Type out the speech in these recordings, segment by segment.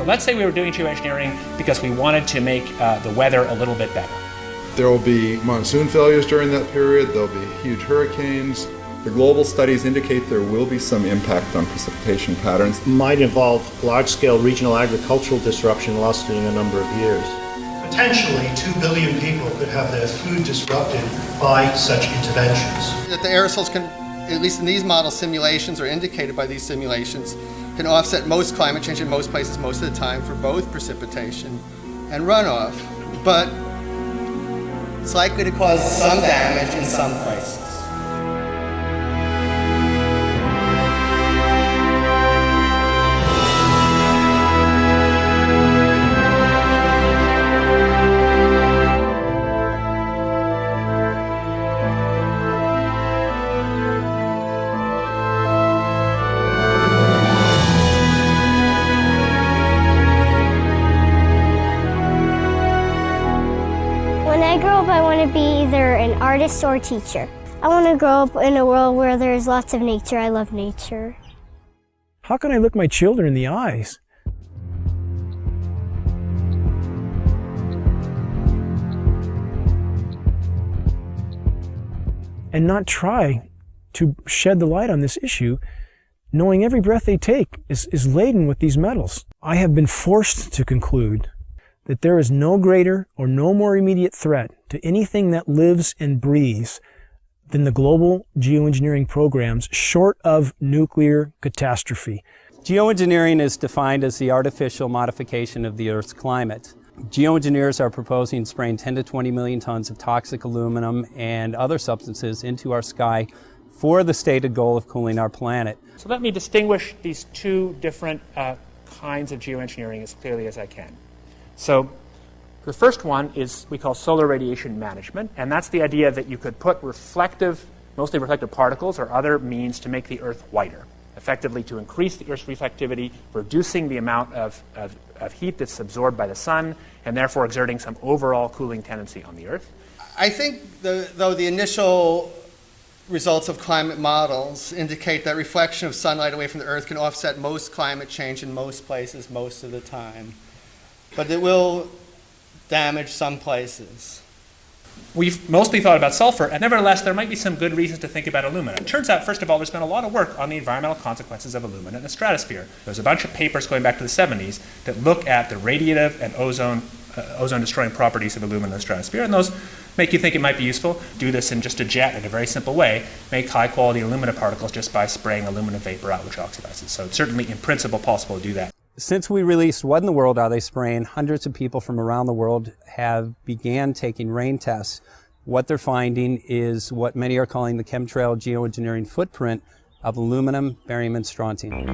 let's say we were doing geoengineering because we wanted to make the weather a little bit better. There will be monsoon failures during that period, there'll be huge hurricanes. The global studies indicate there will be some impact on precipitation patterns. Might involve large-scale regional agricultural disruption lasting a number of years. Potentially 2 billion people could have their food disrupted by such interventions. That the aerosols can, at least in these model simulations or indicated by these simulations, can offset most climate change in most places most of the time for both precipitation and runoff. But it's likely to cause some damage in some places. I want to be either an artist or a teacher. I want to grow up in a world where there's lots of nature. I love nature. How can I look my children in the eyes and not try to shed the light on this issue, knowing every breath they take is laden with these metals? I have been forced to conclude that there is no greater or no more immediate threat to anything that lives and breathes than the global geoengineering programs short of nuclear catastrophe. Geoengineering is defined as the artificial modification of the Earth's climate. Geoengineers are proposing spraying 10 to 20 million tons of toxic aluminum and other substances into our sky for the stated goal of cooling our planet. So let me distinguish these two different kinds of geoengineering as clearly as I can. So the first one is we call solar radiation management, and that's the idea that you could put mostly reflective particles or other means to make the Earth whiter, effectively to increase the Earth's reflectivity, reducing the amount of heat that's absorbed by the sun, and therefore exerting some overall cooling tendency on the Earth. I think, though the initial results of climate models indicate that reflection of sunlight away from the Earth can offset most climate change in most places most of the time. But it will damage some places. We've mostly thought about sulfur, and nevertheless, there might be some good reasons to think about alumina. It turns out, first of all, there's been a lot of work on the environmental consequences of alumina in the stratosphere. There's a bunch of papers going back to the 70s that look at the radiative and ozone-destroying properties of alumina in the stratosphere, and those make you think it might be useful. Do this in just a jet in a very simple way, make high-quality alumina particles just by spraying aluminum vapor out, which oxidizes. So it's certainly, in principle, possible to do that. Since we released What in the World Are They Spraying?, hundreds of people from around the world have began taking rain tests. What they're finding is what many are calling the chemtrail geoengineering footprint of aluminum, barium, and strontium.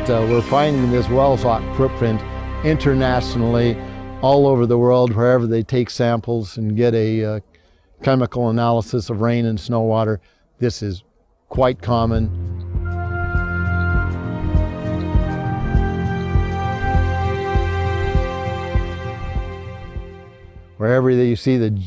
So we're finding this well-sought footprint internationally, all over the world, wherever they take samples and get a chemical analysis of rain and snow water. This is quite common. Wherever you see the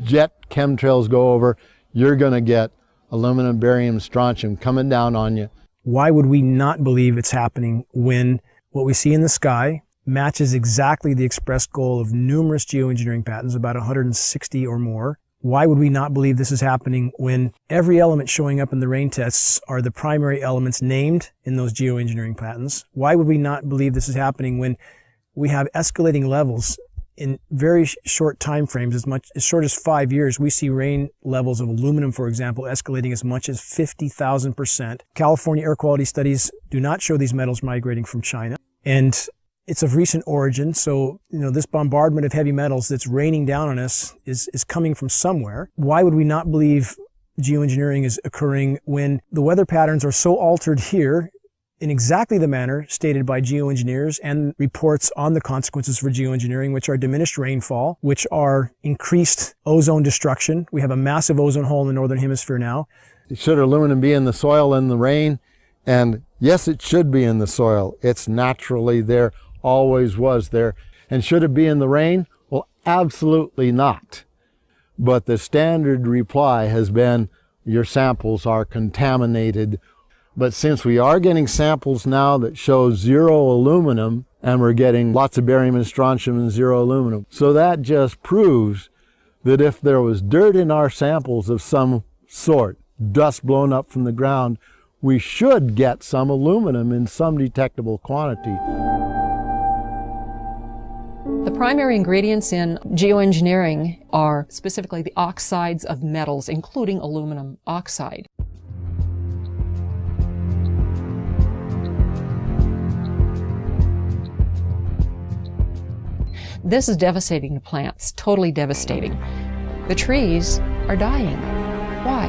jet chemtrails go over, you're going to get aluminum, barium, strontium coming down on you. Why would we not believe it's happening when what we see in the sky matches exactly the express goal of numerous geoengineering patents, about 160 or more? Why would we not believe this is happening when every element showing up in the rain tests are the primary elements named in those geoengineering patents? Why would we not believe this is happening when we have escalating levels in very short time frames, as short as 5 years? We see rain levels of aluminum, for example, escalating as much as 50,000%. California air quality studies do not show these metals migrating from China. And it's of recent origin, so this bombardment of heavy metals that's raining down on us is coming from somewhere. Why would we not believe geoengineering is occurring when the weather patterns are so altered here in exactly the manner stated by geoengineers and reports on the consequences for geoengineering, which are diminished rainfall, which are increased ozone destruction? We have a massive ozone hole in the northern hemisphere now. Should aluminum be in the soil in the rain? And yes, it should be in the soil. It's naturally there. Always was there. And should it be in the rain? Well, absolutely not. But the standard reply has been your samples are contaminated But since we are getting samples now that show 0 aluminum, and we're getting lots of barium and strontium and 0 aluminum, so that just proves that if there was dirt in our samples of some sort, dust blown up from the ground, we should get some aluminum in some detectable quantity. The primary ingredients in geoengineering are specifically the oxides of metals, including aluminum oxide. This is devastating to plants, totally devastating. The trees are dying. Why?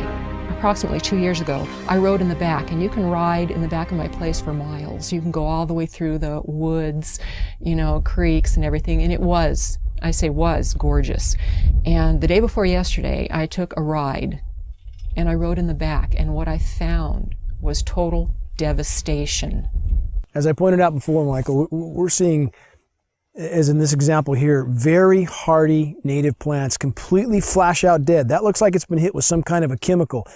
Approximately 2 years ago, I rode in the back, and you can ride in the back of my place for miles. You can go all the way through the woods, you know, creeks and everything, and it was, I say was, gorgeous. And the day before yesterday, I took a ride, and I rode in the back, and what I found was total devastation. As I pointed out before, Michael, we're seeing, as in this example here, very hardy native plants completely flash out dead. That looks like it's been hit with some kind of a chemical.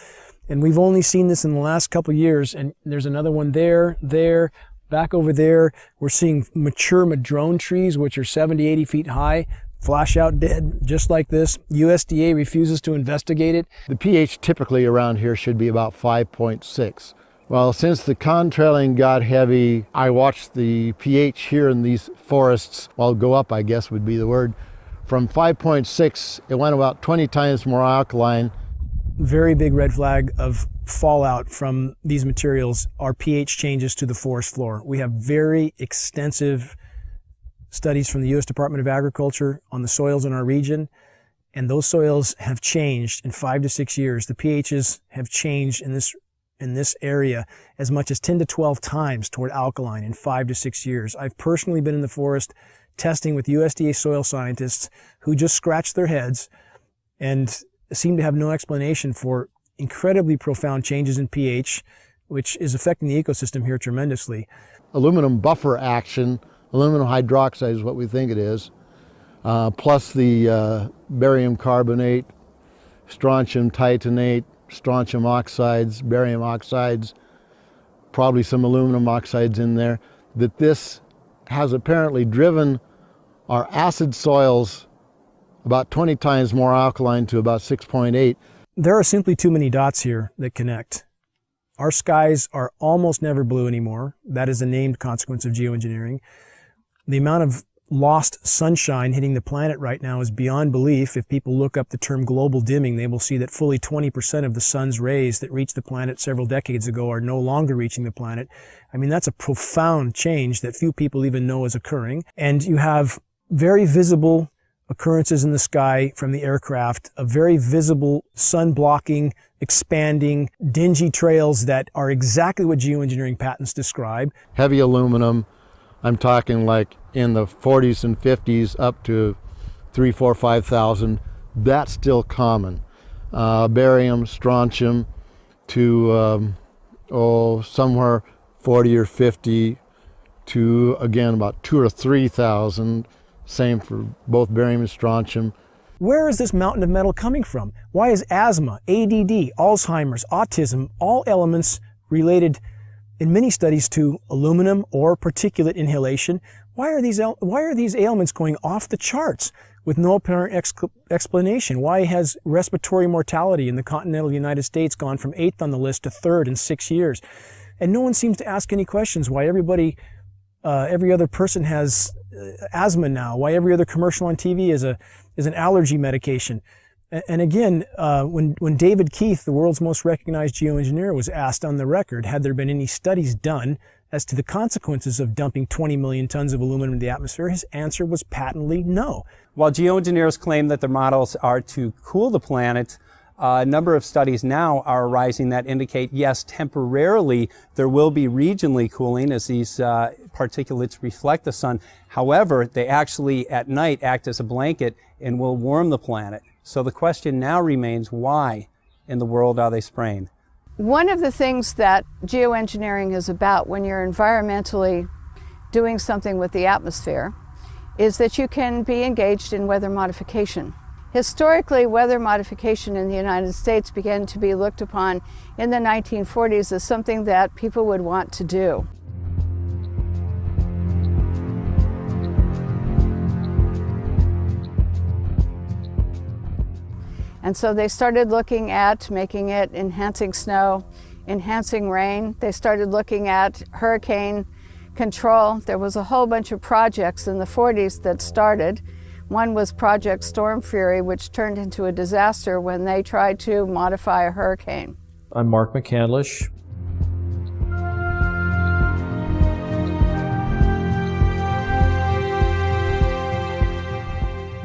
And we've only seen this in the last couple of years. And there's another one there, back over there. We're seeing mature madrone trees, which are 70, 80 feet high, flash out dead, just like this. USDA refuses to investigate it. The pH typically around here should be about 5.6. Well, since the contrailing got heavy, I watched the pH here in these forests, well, go up, I guess would be the word. From 5.6, it went about 20 times more alkaline. Very big red flag of fallout from these materials are pH changes to the forest floor. We have very extensive studies from the U.S. Department of Agriculture on the soils in our region, and those soils have changed in 5 to 6 years. The pHs have changed in this area as much as 10 to 12 times toward alkaline in 5 to 6 years. I've personally been in the forest testing with USDA soil scientists who just scratched their heads and seem to have no explanation for incredibly profound changes in pH, which is affecting the ecosystem here tremendously. Aluminum buffer action, aluminum hydroxide is what we think it is, plus the barium carbonate, strontium titanate, strontium oxides, barium oxides, probably some aluminum oxides in there, that this has apparently driven our acid soils about 20 times more alkaline to about 6.8. There are simply too many dots here that connect. Our skies are almost never blue anymore. That is a named consequence of geoengineering. The amount of lost sunshine hitting the planet right now is beyond belief. If people look up the term global dimming, they will see that fully 20% of the sun's rays that reached the planet several decades ago are no longer reaching the planet. I mean, that's a profound change that few people even know is occurring. And you have very visible occurrences in the sky from the aircraft, a very visible sun-blocking, expanding, dingy trails that are exactly what geoengineering patents describe. Heavy aluminum, I'm talking like in the 40s and 50s up to 3, 4, 5,000. That's still common. Barium, strontium to somewhere 40 or 50 to, again, about 2,000 or 3,000. Same for both barium and strontium. Where is this mountain of metal coming from? Why is asthma, ADD, Alzheimer's, autism, all elements related in many studies to aluminum or particulate inhalation? Why are these ailments going off the charts with no apparent explanation? Why has respiratory mortality in the continental United States gone from 8th on the list to 3rd in 6 years? And no one seems to ask any questions. Why every other person has asthma now? Why every other commercial on TV is an allergy medication? And again, when David Keith, the world's most recognized geoengineer, was asked on the record, had there been any studies done as to the consequences of dumping 20 million tons of aluminum into the atmosphere, his answer was patently no. While geoengineers claim that their models are to cool the planet, a number of studies now are arising that indicate, yes, temporarily there will be regionally cooling as these particulates reflect the sun. However, they actually at night act as a blanket and will warm the planet. So the question now remains, why in the world are they spraying? One of the things that geoengineering is about when you're environmentally doing something with the atmosphere is that you can be engaged in weather modification. Historically, weather modification in the United States began to be looked upon in the 1940s as something that people would want to do. And so they started looking at making it enhancing snow, enhancing rain. They started looking at hurricane control. There was a whole bunch of projects in the 40s that started. One was Project Storm Fury, which turned into a disaster when they tried to modify a hurricane. I'm Mark McCandlish.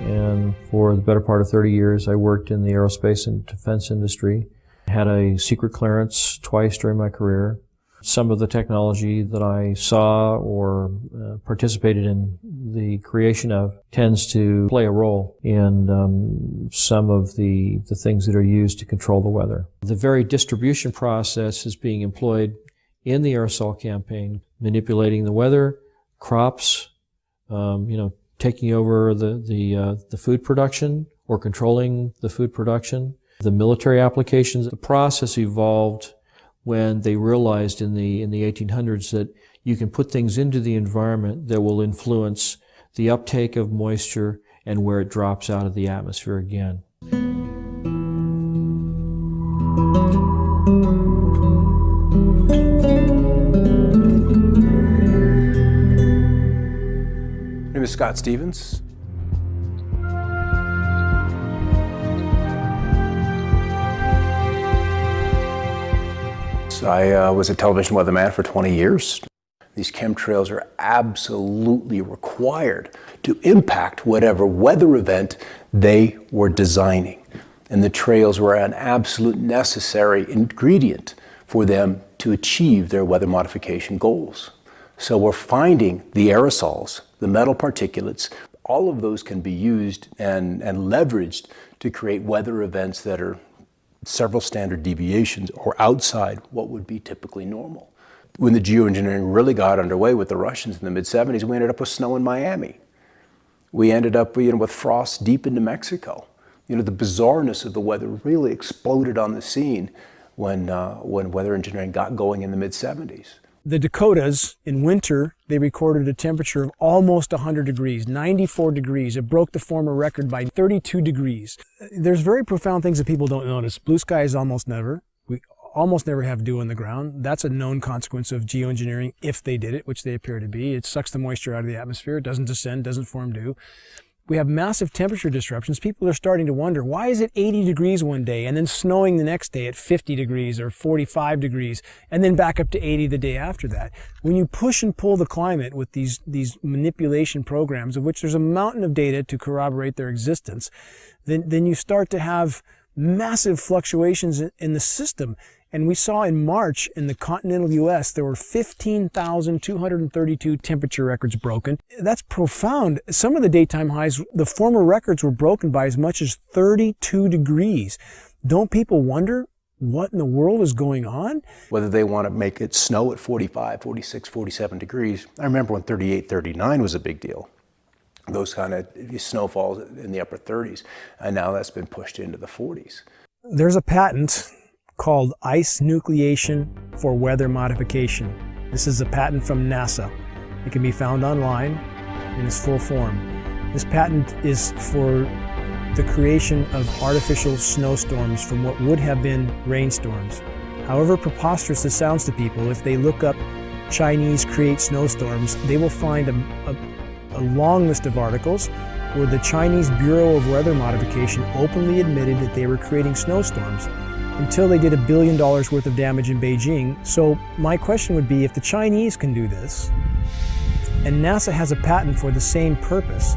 And for the better part of 30 years, I worked in the aerospace and defense industry. I had a secret clearance twice during my career. Some of the technology that I saw or participated in the creation of tends to play a role in some of the things that are used to control the weather. The very distribution process is being employed in the aerosol campaign, manipulating the weather, crops, taking over the food production or controlling the food production. The military applications, the process evolved when they realized in the 1800s that you can put things into the environment that will influence the uptake of moisture and where it drops out of the atmosphere again. My name is Scott Stevens. I was a television weatherman for 20 years. These chemtrails are absolutely required to impact whatever weather event they were designing. And the trails were an absolute necessary ingredient for them to achieve their weather modification goals. So we're finding the aerosols, the metal particulates, all of those can be used and leveraged to create weather events that are several standard deviations or outside what would be typically normal. When the geoengineering really got underway with the Russians in the mid-70s, we ended up with snow in Miami. We ended up with frost deep into Mexico. The bizarreness of the weather really exploded on the scene when weather engineering got going in the mid-70s. The Dakotas, in winter, they recorded a temperature of almost 100 degrees, 94 degrees. It broke the former record by 32 degrees. There's very profound things that people don't notice. Blue skies almost never. We almost never have dew on the ground. That's a known consequence of geoengineering if they did it, which they appear to be. It sucks the moisture out of the atmosphere. It doesn't descend, doesn't form dew. We have massive temperature disruptions. People are starting to wonder, why is it 80 degrees one day and then snowing the next day at 50 degrees or 45 degrees and then back up to 80 the day after that? When you push and pull the climate with these manipulation programs, of which there's a mountain of data to corroborate their existence, then you start to have massive fluctuations in the system. And we saw in March in the continental U.S., there were 15,232 temperature records broken. That's profound. Some of the daytime highs, the former records were broken by as much as 32 degrees. Don't people wonder what in the world is going on? Whether they want to make it snow at 45, 46, 47 degrees. I remember when 38, 39 was a big deal. Those kind of snowfalls in the upper 30s. And now that's been pushed into the 40s. There's a patent called ice nucleation for weather modification. This is a patent from NASA. It can be found online in its full form. This patent is for the creation of artificial snowstorms from what would have been rainstorms. However preposterous this sounds to people, if they look up Chinese create snowstorms, they will find a long list of articles where the Chinese Bureau of Weather Modification openly admitted that they were creating snowstorms until they did $1 billion worth of damage in Beijing. So my question would be, if the Chinese can do this, and NASA has a patent for the same purpose,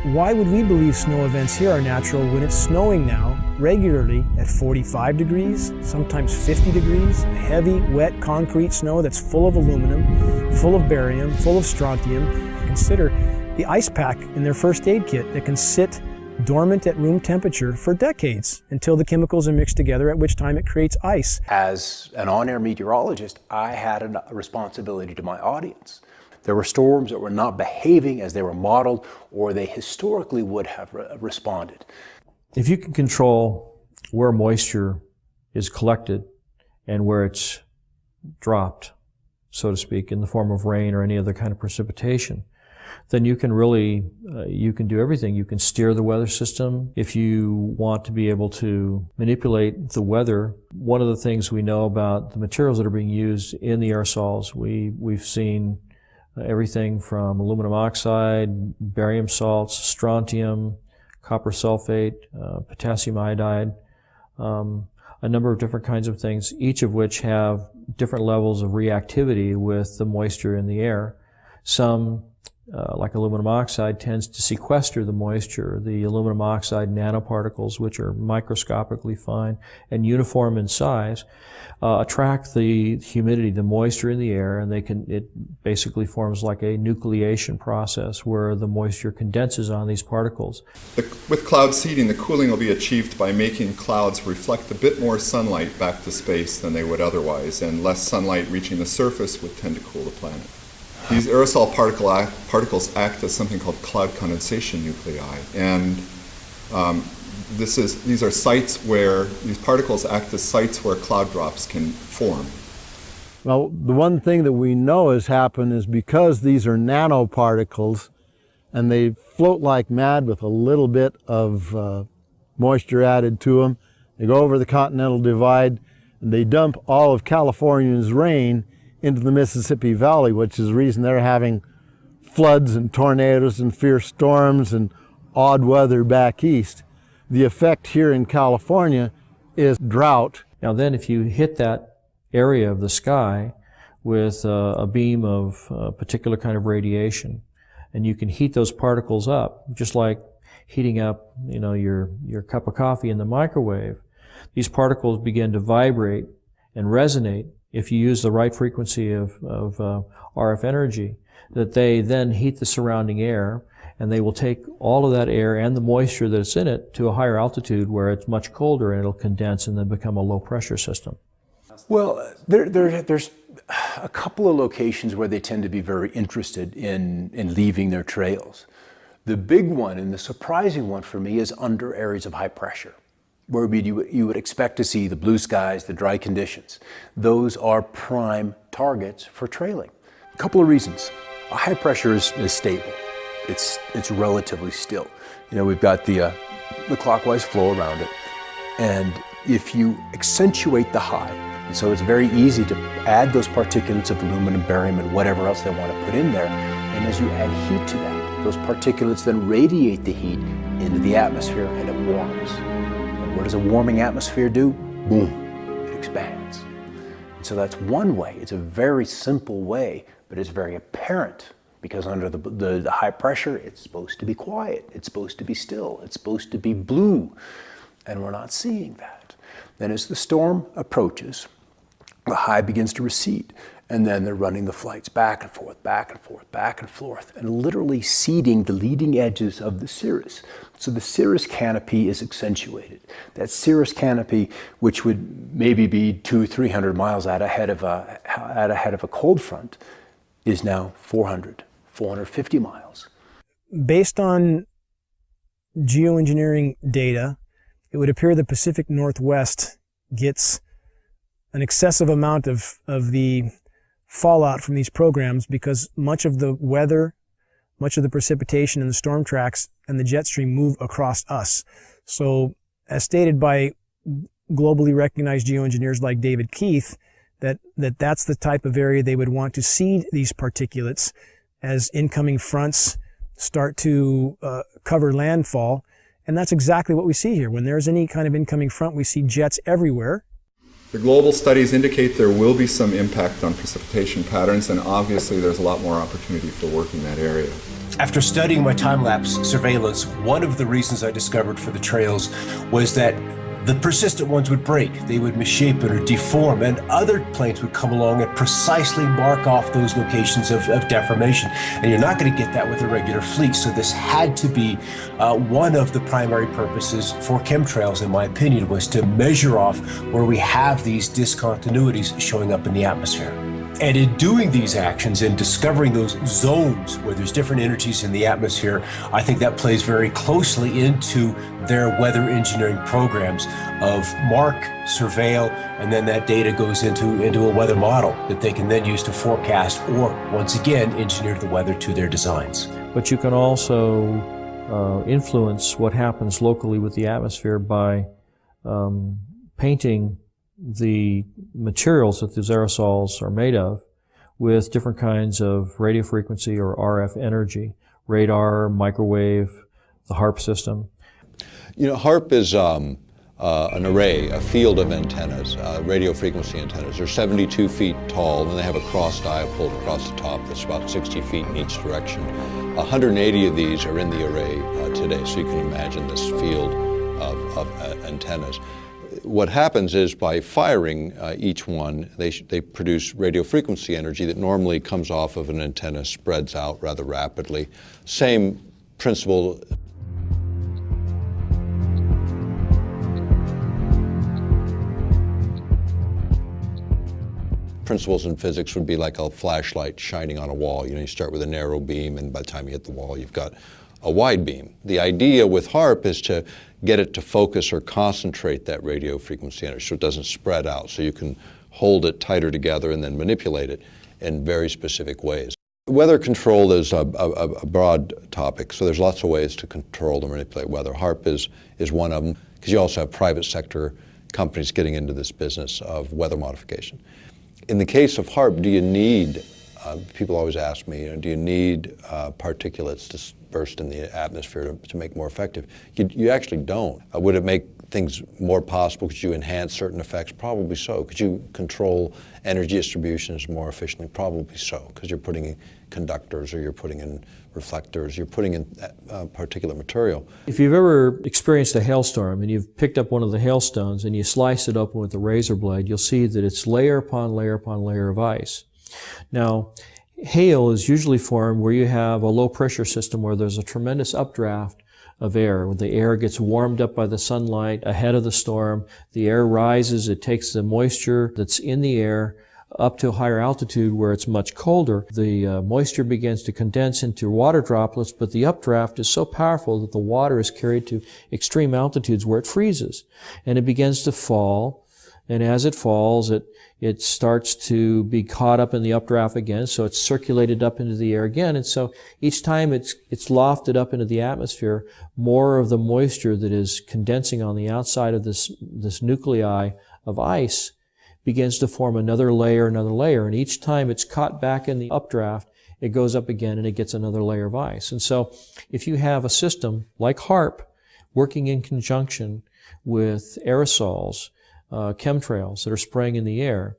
why would we believe snow events here are natural when it's snowing now regularly at 45 degrees, sometimes 50 degrees, heavy, wet, concrete snow that's full of aluminum, full of barium, full of strontium? Consider the ice pack in their first aid kit that can sit dormant at room temperature for decades until the chemicals are mixed together, at which time it creates ice. As an on-air meteorologist, I had a responsibility to my audience. There were storms that were not behaving as they were modeled or they historically would have responded. If you can control where moisture is collected and where it's dropped, so to speak, in the form of rain or any other kind of precipitation, then you can really, you can do everything. You can steer the weather system. If you want to be able to manipulate the weather, one of the things we know about the materials that are being used in the aerosols, we've seen everything from aluminum oxide, barium salts, strontium, copper sulfate, potassium iodide, a number of different kinds of things, each of which have different levels of reactivity with the moisture in the air. Some, like aluminum oxide, tends to sequester the moisture. The aluminum oxide nanoparticles, which are microscopically fine and uniform in size, attract the humidity, the moisture in the air, and it basically forms like a nucleation process where the moisture condenses on these particles. With cloud seeding, the cooling will be achieved by making clouds reflect a bit more sunlight back to space than they would otherwise, and less sunlight reaching the surface would tend to cool the planet. These aerosol particles act as something called cloud condensation nuclei, and these are sites where these particles act as sites where cloud drops can form. Well, the one thing that we know has happened is because these are nanoparticles and they float like mad with a little bit of moisture added to them, they go over the Continental Divide and they dump all of California's rain into the Mississippi Valley, which is the reason they're having floods and tornadoes and fierce storms and odd weather back east. The effect here in California is drought. Now then, if you hit that area of the sky with a beam of a particular kind of radiation, and you can heat those particles up, just like heating up, your cup of coffee in the microwave, these particles begin to vibrate and resonate if you use the right frequency of RF energy, that they then heat the surrounding air, and they will take all of that air and the moisture that's in it to a higher altitude where it's much colder, and it'll condense and then become a low pressure system. Well, there's a couple of locations where they tend to be very interested in leaving their trails. The big one and the surprising one for me is under areas of high pressure, where you would expect to see the blue skies, the dry conditions. Those are prime targets for trailing. A couple of reasons. High pressure is stable. It's relatively still. We've got the clockwise flow around it, and if you accentuate the high, and so it's very easy to add those particulates of aluminum, barium, and whatever else they want to put in there, and as you add heat to that, those particulates then radiate the heat into the atmosphere, and it warms. What does a warming atmosphere do? Boom, it expands. And so that's one way. It's a very simple way, but it's very apparent because under the high pressure, it's supposed to be quiet. It's supposed to be still. It's supposed to be blue. And we're not seeing that. Then as the storm approaches, the high begins to recede. And then they're running the flights back and forth, back and forth, back and forth, and literally seeding the leading edges of the cirrus. So the cirrus canopy is accentuated. That cirrus canopy, which would maybe be 200-300 miles out ahead of a cold front, is now 450 miles. Based on geoengineering data, it would appear the Pacific Northwest gets an excessive amount of the fallout from these programs because much of the weather, much of the precipitation and the storm tracks and the jet stream move across us. So as stated by globally recognized geoengineers like David Keith, that's the type of area they would want to seed these particulates as incoming fronts start to cover landfall. And that's exactly what we see here. When there's any kind of incoming front, we see jets everywhere. The global studies indicate there will be some impact on precipitation patterns, and obviously there's a lot more opportunity for work in that area. After studying my time-lapse surveillance, one of the reasons I discovered for the trails was that the persistent ones would break, they would misshapen or deform, and other planes would come along and precisely mark off those locations of deformation. And you're not going to get that with a regular fleet, so this had to be one of the primary purposes for chemtrails, in my opinion, was to measure off where we have these discontinuities showing up in the atmosphere. And in doing these actions and discovering those zones where there's different energies in the atmosphere, I think that plays very closely into their weather engineering programs of mark, surveil, and then that data goes into a weather model that they can then use to forecast or, once again, engineer the weather to their designs. But you can also influence what happens locally with the atmosphere by painting the materials that these aerosols are made of with different kinds of radio frequency or RF energy, radar, microwave, the HARP system. You know, HARP is an array, a field of antennas, radio frequency antennas. They're 72 feet tall, and they have a cross diapole across the top that's about 60 feet in each direction. 180 of these are in the array today, so you can imagine this field of antennas. What happens is by firing each one, they produce radio frequency energy that normally comes off of an antenna, spreads out rather rapidly. Same principle. Principles in physics would be like a flashlight shining on a wall. You know, you start with a narrow beam, and by the time you hit the wall, you've got a wide beam. The idea with HARP is to get it to focus or concentrate that radio frequency energy so it doesn't spread out, so you can hold it tighter together and then manipulate it in very specific ways. Weather control is a broad topic, so there's lots of ways to control and manipulate weather. HARP is one of them, because you also have private sector companies getting into this business of weather modification. In the case of HARP, do you need, people always ask me, do you need particulates to burst in the atmosphere to make more effective? You actually don't. Would it make things more possible? Could you enhance certain effects? Probably so. Could you control energy distributions more efficiently? Probably so, because you're putting in conductors or you're putting in reflectors, you're putting in particulate material. If you've ever experienced a hailstorm and you've picked up one of the hailstones and you slice it open with a razor blade, you'll see that it's layer upon layer upon layer of ice. Now, hail is usually formed where you have a low pressure system where there's a tremendous updraft of air. When the air gets warmed up by the sunlight ahead of the storm, the air rises, it takes the moisture that's in the air up to a higher altitude where it's much colder. The moisture begins to condense into water droplets, but the updraft is so powerful that the water is carried to extreme altitudes where it freezes. And it begins to fall, and as it falls, it starts to be caught up in the updraft again, so it's circulated up into the air again, and so each time it's lofted up into the atmosphere, more of the moisture that is condensing on the outside of this nuclei of ice begins to form another layer, and each time it's caught back in the updraft, it goes up again and it gets another layer of ice. And so if you have a system like HARP working in conjunction with aerosols, chemtrails that are spraying in the air,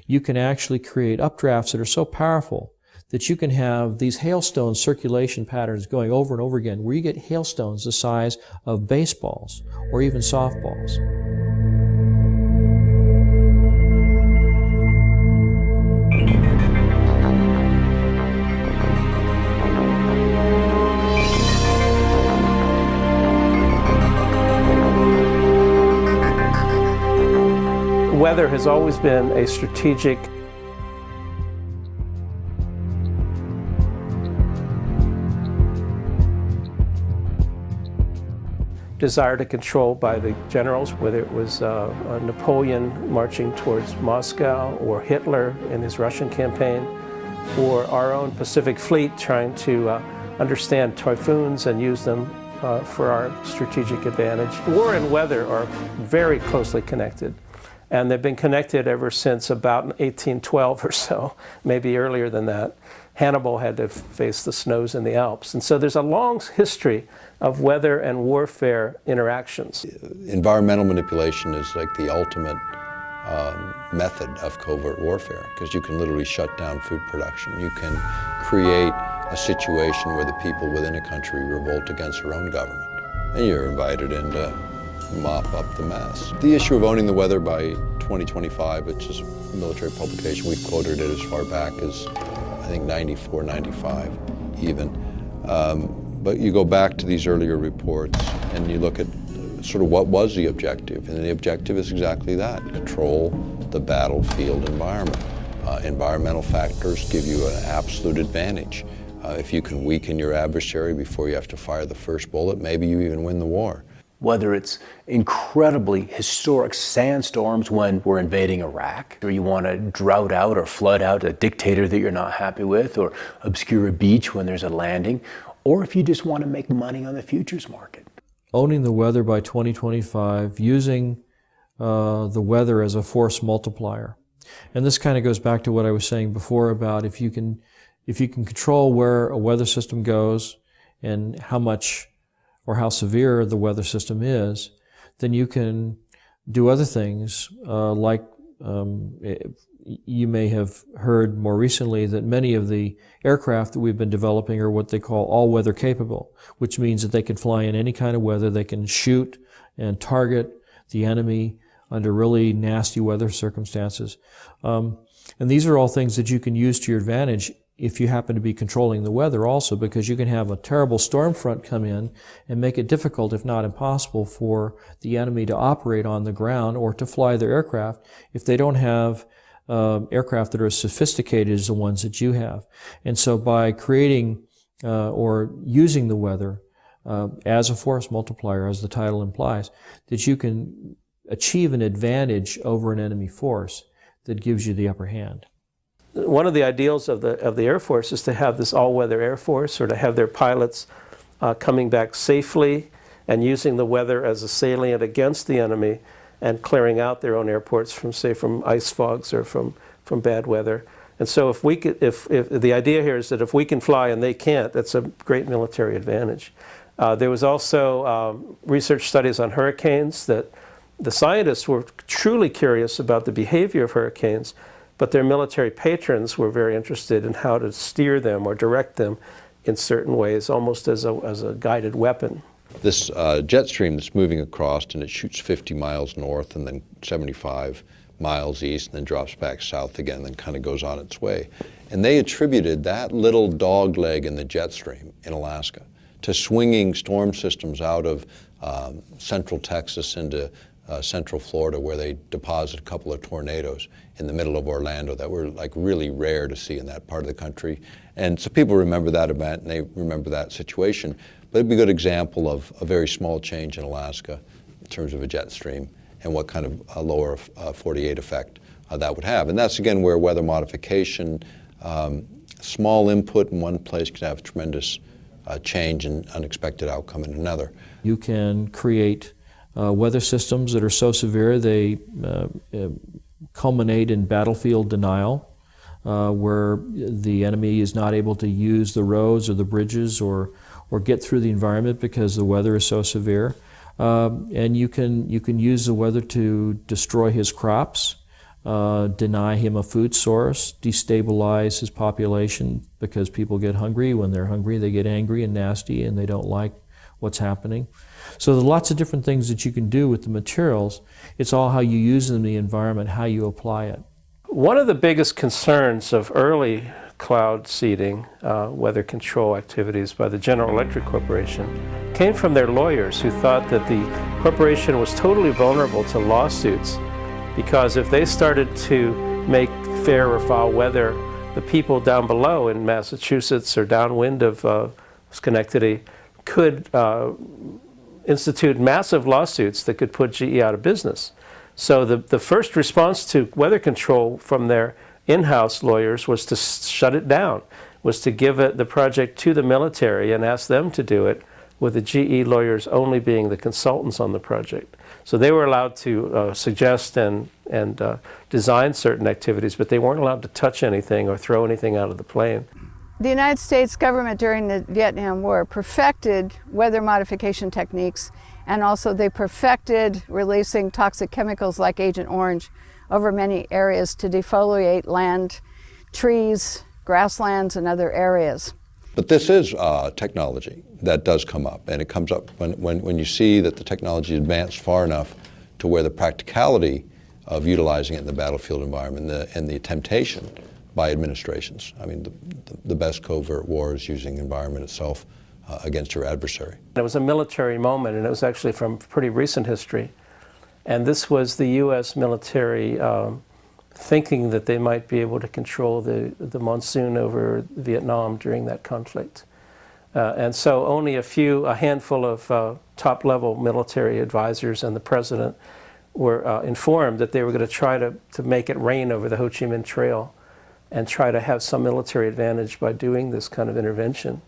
you can actually create updrafts that are so powerful that you can have these hailstone circulation patterns going over and over again, where you get hailstones the size of baseballs or even softballs. Weather has always been a strategic desire to control by the generals, whether it was Napoleon marching towards Moscow, or Hitler in his Russian campaign, or our own Pacific Fleet trying to understand typhoons and use them for our strategic advantage. War and weather are very closely connected. And they've been connected ever since about 1812 or so, maybe earlier than that. Hannibal had to face the snows in the Alps. And so there's a long history of weather and warfare interactions. Environmental manipulation is like the ultimate method of covert warfare, because you can literally shut down food production. You can create a situation where the people within a country revolt against their own government. And you're invited in to mop up the mess. The issue of owning the weather by 2025, which is a military publication, we've quoted it as far back as, I think, 94, 95 even. But you go back to these earlier reports and you look at sort of what was the objective, and the objective is exactly that: control the battlefield environment. Environmental factors give you an absolute advantage. If you can weaken your adversary before you have to fire the first bullet, maybe you even win the war. Whether it's incredibly historic sandstorms when we're invading Iraq, or you want to drought out or flood out a dictator that you're not happy with, or obscure a beach when there's a landing, or if you just want to make money on the futures market. Owning the weather by 2025, using the weather as a force multiplier. And this kind of goes back to what I was saying before about if you can control where a weather system goes and how much or how severe the weather system is, then you can do other things like you may have heard more recently that many of the aircraft that we've been developing are what they call all-weather capable, which means that they can fly in any kind of weather. They can shoot and target the enemy under really nasty weather circumstances. And these are all things that you can use to your advantage if you happen to be controlling the weather also, because you can have a terrible storm front come in and make it difficult, if not impossible, for the enemy to operate on the ground or to fly their aircraft if they don't have aircraft that are as sophisticated as the ones that you have. And so by creating or using the weather as a force multiplier, as the title implies, that you can achieve an advantage over an enemy force that gives you the upper hand. One of the ideals of the Air Force is to have this all-weather Air Force, or to have their pilots coming back safely and using the weather as a salient against the enemy and clearing out their own airports from, say, from ice fogs or from bad weather. And so if the idea here is that if we can fly and they can't, that's a great military advantage. There was also research studies on hurricanes that the scientists were truly curious about the behavior of hurricanes, but their military patrons were very interested in how to steer them or direct them in certain ways, almost as a guided weapon. This jet stream that's moving across, and it shoots 50 miles north and then 75 miles east and then drops back south again and then kind of goes on its way. And they attributed that little dog leg in the jet stream in Alaska to swinging storm systems out of central Texas into central Florida, where they deposit a couple of tornadoes in the middle of Orlando that were like really rare to see in that part of the country. And so people remember that event and they remember that situation. But it'd be a good example of a very small change in Alaska in terms of a jet stream and what kind of a lower 48 effect that would have. And that's again where weather modification, small input in one place can have tremendous change and unexpected outcome in another. You can create weather systems that are so severe they culminate in battlefield denial, where the enemy is not able to use the roads or the bridges or get through the environment because the weather is so severe. And you can use the weather to destroy his crops, deny him a food source, destabilize his population because people get hungry. When they're hungry, they get angry and nasty and they don't like what's happening. So there are lots of different things that you can do with the materials. It's all how you use them in the environment, how you apply it. One of the biggest concerns of early cloud seeding, weather control activities by the General Electric Corporation, came from their lawyers who thought that the corporation was totally vulnerable to lawsuits, because if they started to make fair or foul weather, the people down below in Massachusetts or downwind of Schenectady could institute massive lawsuits that could put GE out of business. So the first response to weather control from their in-house lawyers was to shut it down, was to give the project to the military and ask them to do it, with the GE lawyers only being the consultants on the project. So they were allowed to suggest and design certain activities, but they weren't allowed to touch anything or throw anything out of the plane. The United States government during the Vietnam War perfected weather modification techniques, and also they perfected releasing toxic chemicals like Agent Orange over many areas to defoliate land, trees, grasslands, and other areas. But this is technology that does come up, and it comes up when you see that the technology advanced far enough to where the practicality of utilizing it in the battlefield environment and the temptation by administrations. I mean, the best covert war is using the environment itself against your adversary. It was a military moment, and it was actually from pretty recent history. And this was the U.S. military thinking that they might be able to control the monsoon over Vietnam during that conflict. And so only a handful of top-level military advisors and the president were informed that they were going to try to make it rain over the Ho Chi Minh Trail and try to have some military advantage by doing this kind of intervention.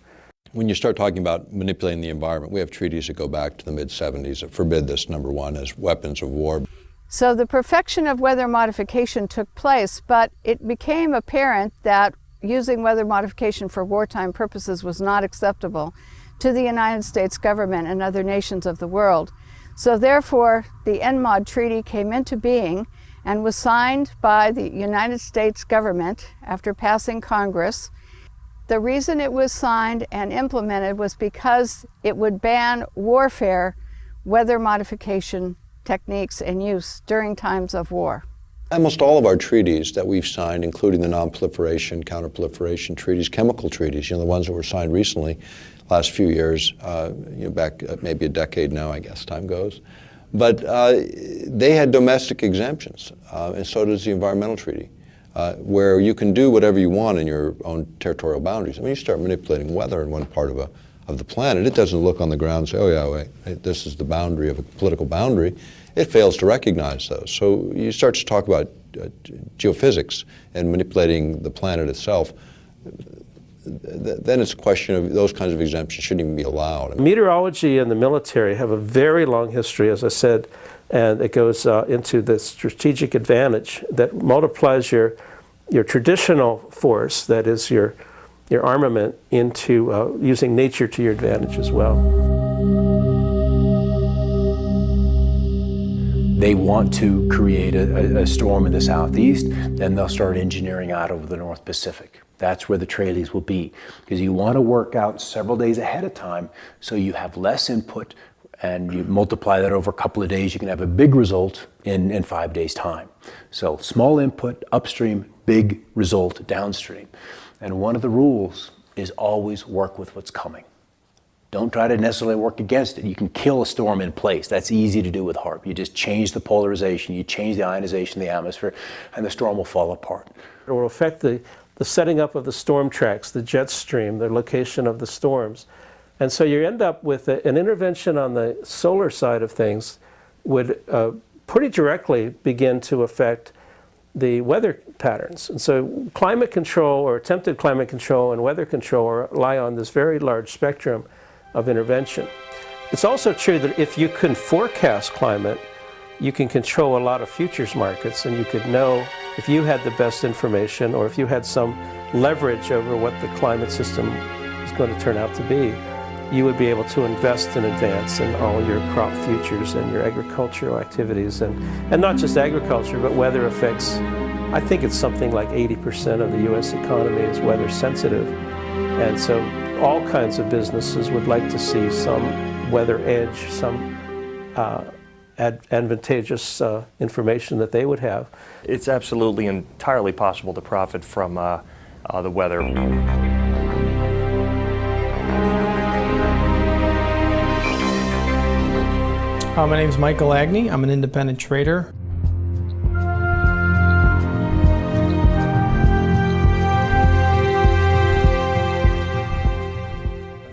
When you start talking about manipulating the environment, we have treaties that go back to the mid-70s that forbid this, number one, as weapons of war. So the perfection of weather modification took place, but it became apparent that using weather modification for wartime purposes was not acceptable to the United States government and other nations of the world. So therefore, the NMOD Treaty came into being and was signed by the United States government after passing Congress. The reason it was signed and implemented was because it would ban warfare, weather modification techniques and use during times of war. Almost all of our treaties that we've signed, including the non-proliferation, counter-proliferation treaties, chemical treaties, the ones that were signed recently, last few years, back maybe a decade now, I guess time goes. But they had domestic exemptions, and so does the environmental treaty, where you can do whatever you want in your own territorial boundaries. I mean, you start manipulating weather in one part of the planet, it doesn't look on the ground and say, oh yeah, wait, this is the boundary of a political boundary. It fails to recognize those. So you start to talk about geophysics and manipulating the planet itself, then it's a question of those kinds of exemptions shouldn't even be allowed. Meteorology and the military have a very long history, as I said, and it goes into the strategic advantage that multiplies your traditional force, that is your armament, into using nature to your advantage as well. They want to create a storm in the southeast, then they'll start engineering out over the North Pacific. That's where the trailees will be, because you want to work out several days ahead of time so you have less input, and you multiply that over a couple of days, you can have a big result in 5 days' time. So small input upstream, big result downstream. And one of the rules is always work with what's coming. Don't try to necessarily work against it. You can kill a storm in place. That's easy to do with HAARP. You just change the polarization, you change the ionization of the atmosphere, and the storm will fall apart. It will affect the setting up of the storm tracks, the jet stream, the location of the storms. And so you end up with an intervention on the solar side of things would pretty directly begin to affect the weather patterns. And so climate control, or attempted climate control, and weather control rely on this very large spectrum of intervention. It's also true that if you can forecast climate, you can control a lot of futures markets, and you could know if you had the best information, or if you had some leverage over what the climate system is going to turn out to be, you would be able to invest in advance in all your crop futures and your agricultural activities, and not just agriculture, but weather effects. I think it's something like 80% of the US economy is weather sensitive. And so all kinds of businesses would like to see some weather edge, some advantageous information that they would have. It's absolutely entirely possible to profit from the weather. My name is Michael Agney. I'm an independent trader.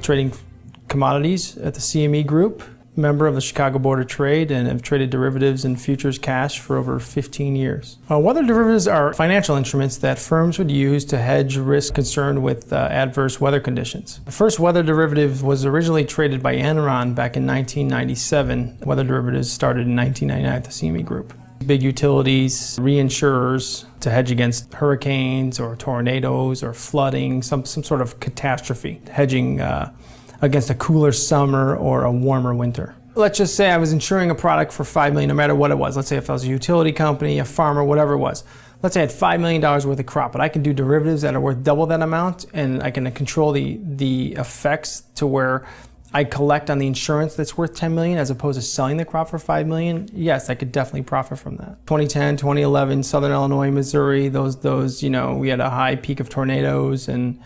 Trading commodities at the CME Group, member of the Chicago Board of Trade, and have traded derivatives and futures cash for over 15 years. Weather derivatives are financial instruments that firms would use to hedge risk concerned with adverse weather conditions. The first weather derivative was originally traded by Enron back in 1997. Weather derivatives started in 1999 at the CME Group. Big utilities, reinsurers to hedge against hurricanes or tornadoes or flooding, some sort of catastrophe, hedging against a cooler summer or a warmer winter. Let's just say I was insuring a product for $5 million, no matter what it was. Let's say if I was a utility company, a farmer, whatever it was. Let's say I had $5 million worth of crop, but I can do derivatives that are worth double that amount, and I can control the effects to where I collect on the insurance that's worth $10 million as opposed to selling the crop for $5 million. Yes, I could definitely profit from that. 2010, 2011, Southern Illinois, Missouri, those, we had a high peak of tornadoes and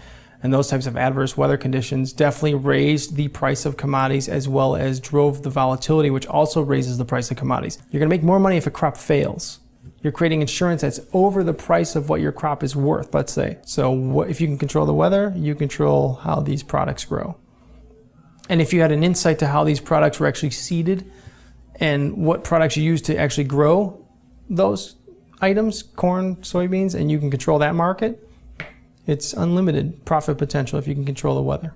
those types of adverse weather conditions definitely raised the price of commodities as well as drove the volatility, which also raises the price of commodities. You're going to make more money if a crop fails. You're creating insurance that's over the price of what your crop is worth, let's say. So if you can control the weather, you control how these products grow. And if you had an insight to how these products were actually seeded and what products you use to actually grow those items, corn, soybeans, and you can control that market, it's unlimited profit potential if you can control the weather.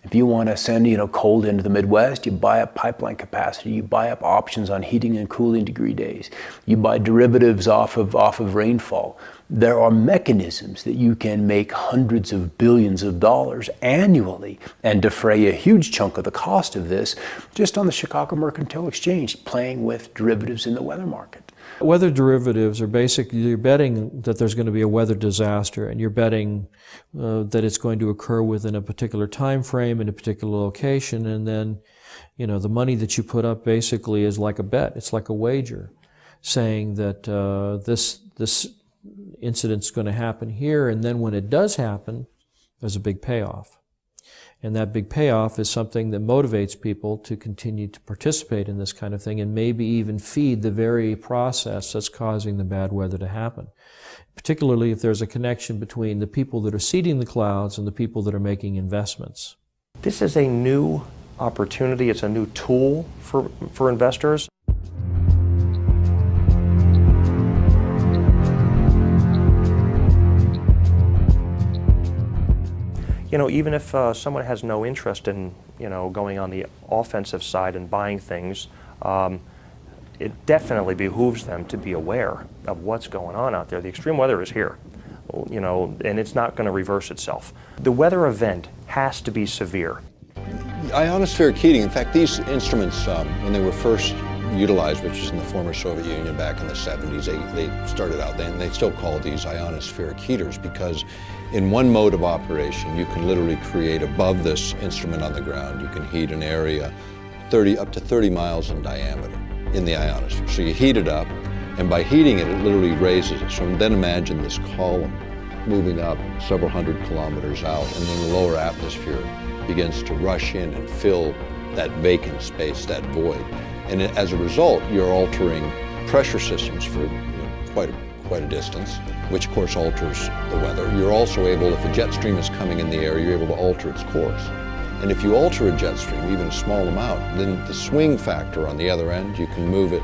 If you want to send, cold into the Midwest, you buy up pipeline capacity, you buy up options on heating and cooling degree days, you buy derivatives off of rainfall. There are mechanisms that you can make hundreds of billions of dollars annually and defray a huge chunk of the cost of this just on the Chicago Mercantile Exchange, playing with derivatives in the weather market. Weather derivatives are basically, you're betting that there's going to be a weather disaster, and you're betting that it's going to occur within a particular time frame in a particular location, and then, the money that you put up basically is like a bet. It's like a wager, saying that this incident's going to happen here, and then when it does happen, there's a big payoff. And that big payoff is something that motivates people to continue to participate in this kind of thing and maybe even feed the very process that's causing the bad weather to happen. Particularly if there's a connection between the people that are seeding the clouds and the people that are making investments. This is a new opportunity. It's a new tool for investors. Even if someone has no interest in, going on the offensive side and buying things, it definitely behooves them to be aware of what's going on out there. The extreme weather is here, and it's not going to reverse itself. The weather event has to be severe. Ionospheric heating, in fact, these instruments, when they were first utilized, which is in the former Soviet Union back in the 70s, they started out, and they still call these ionospheric heaters because in one mode of operation, you can literally create above this instrument on the ground, you can heat an area up to 30 miles in diameter in the ionosphere. So you heat it up, and by heating it, it literally raises it. So then imagine this column moving up several hundred kilometers out, and then the lower atmosphere begins to rush in and fill that vacant space, that void. And as a result, you're altering pressure systems for quite a distance, which of course alters the weather. You're also able, if a jet stream is coming in the air, you're able to alter its course. And if you alter a jet stream, even a small amount, then the swing factor on the other end, you can move it.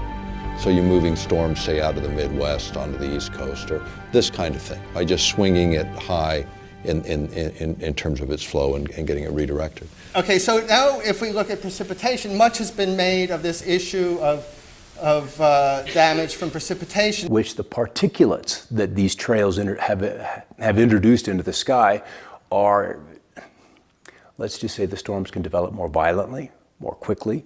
So you're moving storms, say, out of the Midwest onto the East Coast, or this kind of thing, by just swinging it high in terms of its flow and getting it redirected. Okay, so now if we look at precipitation, much has been made of this issue of damage from precipitation. Which the particulates that these trails have introduced into the sky are, let's just say the storms can develop more violently, more quickly,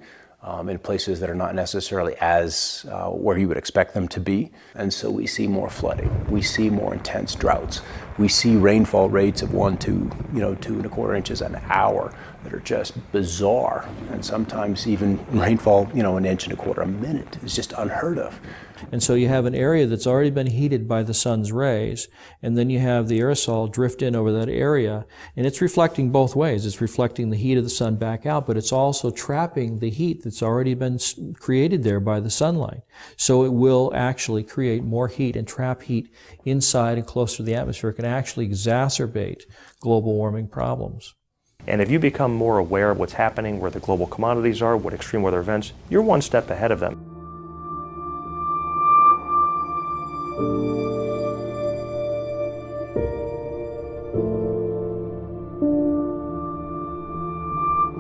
in places that are not necessarily as where you would expect them to be. And so we see more flooding, we see more intense droughts, we see rainfall rates of 1 to 2.25 inches an hour that are just bizarre, and sometimes even rainfall 1.25 inches a minute is just unheard of. And so you have an area that's already been heated by the sun's rays, and then you have the aerosol drift in over that area, and it's reflecting both ways. It's reflecting the heat of the sun back out, but it's also trapping the heat that's already been created there by the sunlight. So it will actually create more heat and trap heat inside and closer to the atmosphere. It can actually exacerbate global warming problems. And if you become more aware of what's happening, where the global commodities are, what extreme weather events, you're one step ahead of them.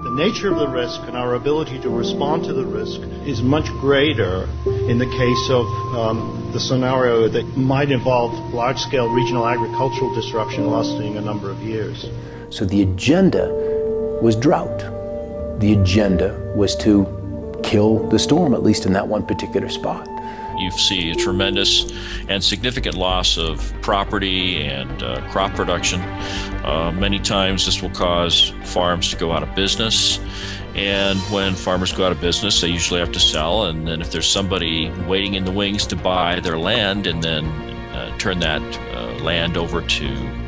The nature of the risk and our ability to respond to the risk is much greater in the case of the scenario that might involve large-scale regional agricultural disruption lasting a number of years. So the agenda was drought. The agenda was to kill the storm, at least in that one particular spot. You see a tremendous and significant loss of property and crop production. Many times this will cause farms to go out of business. And when farmers go out of business, they usually have to sell. And then if there's somebody waiting in the wings to buy their land and then turn that land over to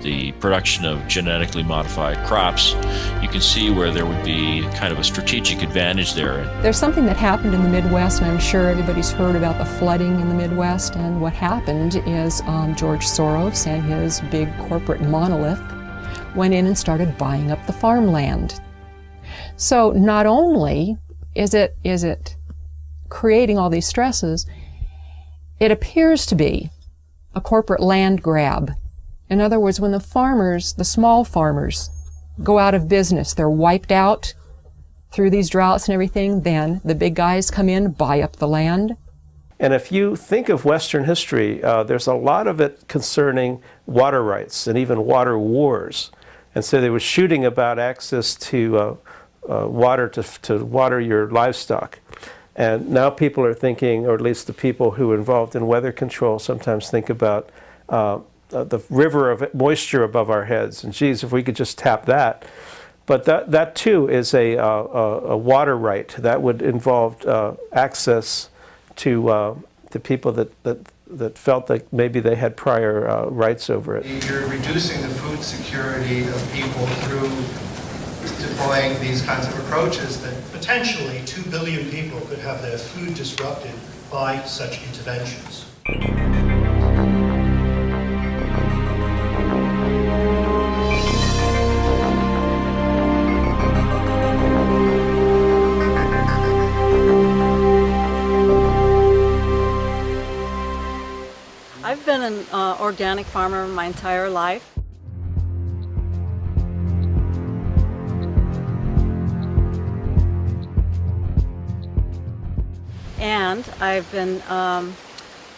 the production of genetically modified crops, you can see where there would be kind of a strategic advantage there. There's something that happened in the Midwest, and I'm sure everybody's heard about the flooding in the Midwest, and what happened is George Soros and his big corporate monolith went in and started buying up the farmland. So not only is it creating all these stresses, it appears to be a corporate land grab. In other words, when the farmers, the small farmers, go out of business, they're wiped out through these droughts and everything, then the big guys come in, buy up the land. And if you think of Western history, there's a lot of it concerning water rights and even water wars. And so they were shooting about access to water to water your livestock. And now people are thinking, or at least the people who are involved in weather control sometimes think about the river of moisture above our heads. And geez, if we could just tap that. But that too is a water right that would involve access to people that felt that maybe they had prior rights over it. You're reducing the food security of people through deploying these kinds of approaches that Potentially 2 billion people could have their food disrupted by such interventions. I've been an organic farmer my entire life. And I've been,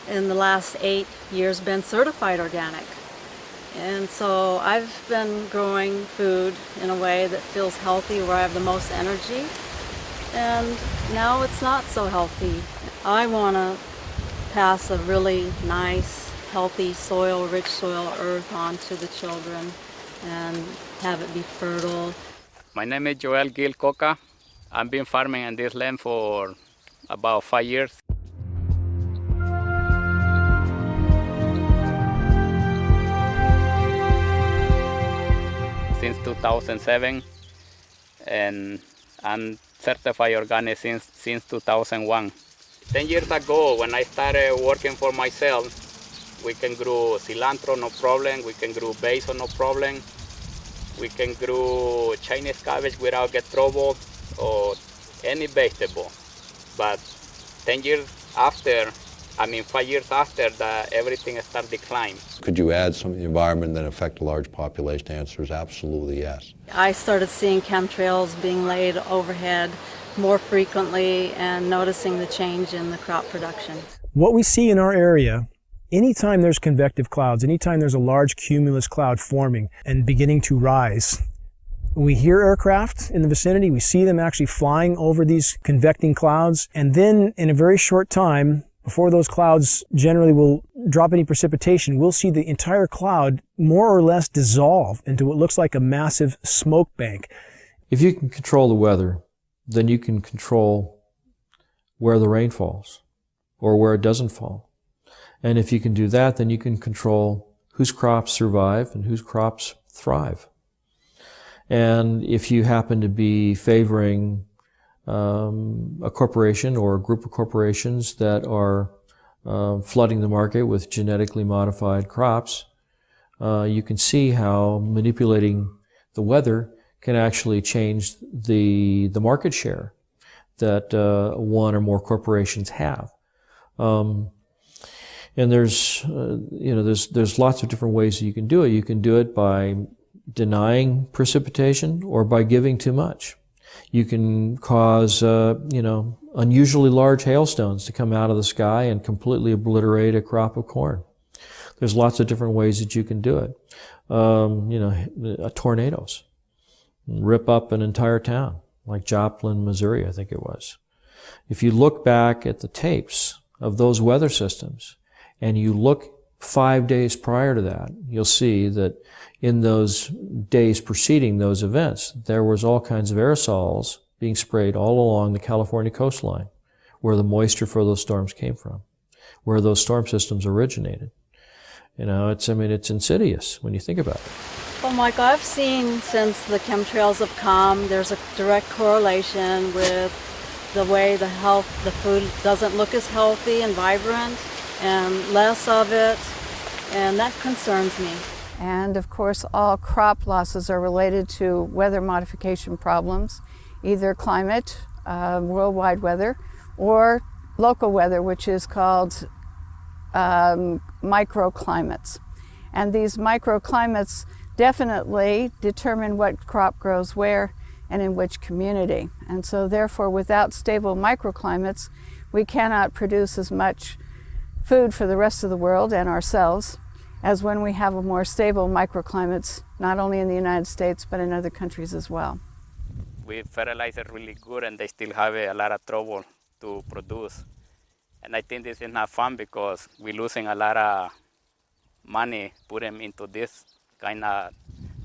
in the last 8 years, been certified organic. And so I've been growing food in a way that feels healthy, where I have the most energy. And now it's not so healthy. I want to pass a really nice, healthy soil, rich soil, earth onto the children and have it be fertile. My name is Joel Gil Coca. I've been farming in this land for about 5 years. Since 2007, and I'm certified organic since 2001. 10 years ago, when I started working for myself, we can grow cilantro, no problem. We can grow basil, no problem. We can grow Chinese cabbage without get trouble, or any vegetable. But 10 years after, 5 years after, that everything started declining. Could you add some of the environment that affect a large population? The answer is absolutely yes. I started seeing chemtrails being laid overhead more frequently and noticing the change in the crop production. What we see in our area, anytime there's convective clouds, anytime there's a large cumulus cloud forming and beginning to rise, we hear aircraft in the vicinity, we see them actually flying over these convecting clouds, and then in a very short time, before those clouds generally will drop any precipitation, we'll see the entire cloud more or less dissolve into what looks like a massive smoke bank. If you can control the weather, then you can control where the rain falls or where it doesn't fall. And if you can do that, then you can control whose crops survive and whose crops thrive. And if you happen to be favoring a corporation or a group of corporations that are flooding the market with genetically modified crops, you can see how manipulating the weather can actually change the market share that one or more corporations have. And there's lots of different ways that you can do it. You can do it by denying precipitation or by giving too much. You can cause, unusually large hailstones to come out of the sky and completely obliterate a crop of corn. There's lots of different ways that you can do it. Tornadoes rip up an entire town, like Joplin, Missouri, I think it was. If you look back at the tapes of those weather systems and you look 5 days prior to that, you'll see that in those days preceding those events, there was all kinds of aerosols being sprayed all along the California coastline, where the moisture for those storms came from, where those storm systems originated. You know, it's insidious when you think about it. Well, Mike, I've seen since the chemtrails have come, there's a direct correlation with the way the food doesn't look as healthy and vibrant, and less of it, and that concerns me. And of course, all crop losses are related to weather modification problems, either climate, worldwide weather, or local weather, which is called microclimates. And these microclimates definitely determine what crop grows where and in which community. And so therefore, without stable microclimates, we cannot produce as much food for the rest of the world and ourselves as when we have a more stable microclimates, not only in the United States, but in other countries as well. We fertilize it really good and they still have a lot of trouble to produce. And I think this is not fun because we're losing a lot of money put them into this kind of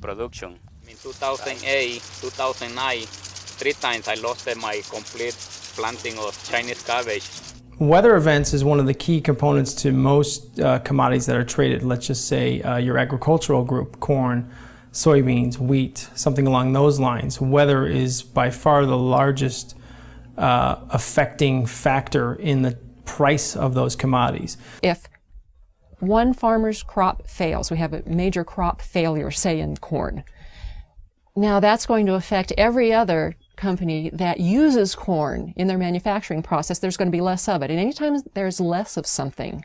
production. In 2008, 2009, 3 times I lost my complete planting of Chinese cabbage. Weather events is one of the key components to most commodities that are traded. Let's just say your agricultural group, corn, soybeans, wheat, something along those lines. Weather is by far the largest affecting factor in the price of those commodities. If one farmer's crop fails, we have a major crop failure, say in corn, now that's going to affect every other company that uses corn in their manufacturing process. There's going to be less of it. And anytime there's less of something,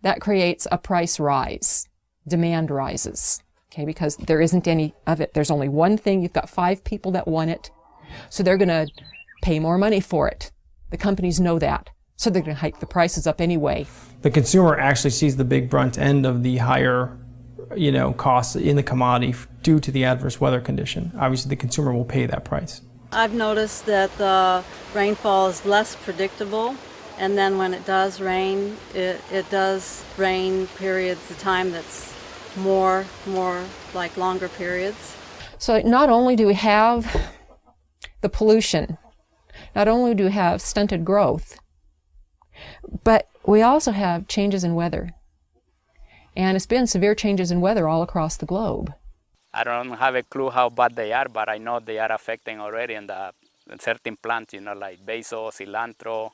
that creates a price rise. Demand rises, okay, because there isn't any of it. There's only one thing. You've got 5 people that want it, so they're going to pay more money for it. The companies know that, so they're going to hike the prices up anyway. The consumer actually sees the big brunt end of the higher costs in the commodity due to the adverse weather condition. Obviously, the consumer will pay that price. I've noticed that the rainfall is less predictable, and then when it does rain, it does rain periods of time that's more like longer periods. So not only do we have the pollution, not only do we have stunted growth, but we also have changes in weather. And it's been severe changes in weather all across the globe. I don't have a clue how bad they are, but I know they are affecting already in certain plants, like basil, cilantro,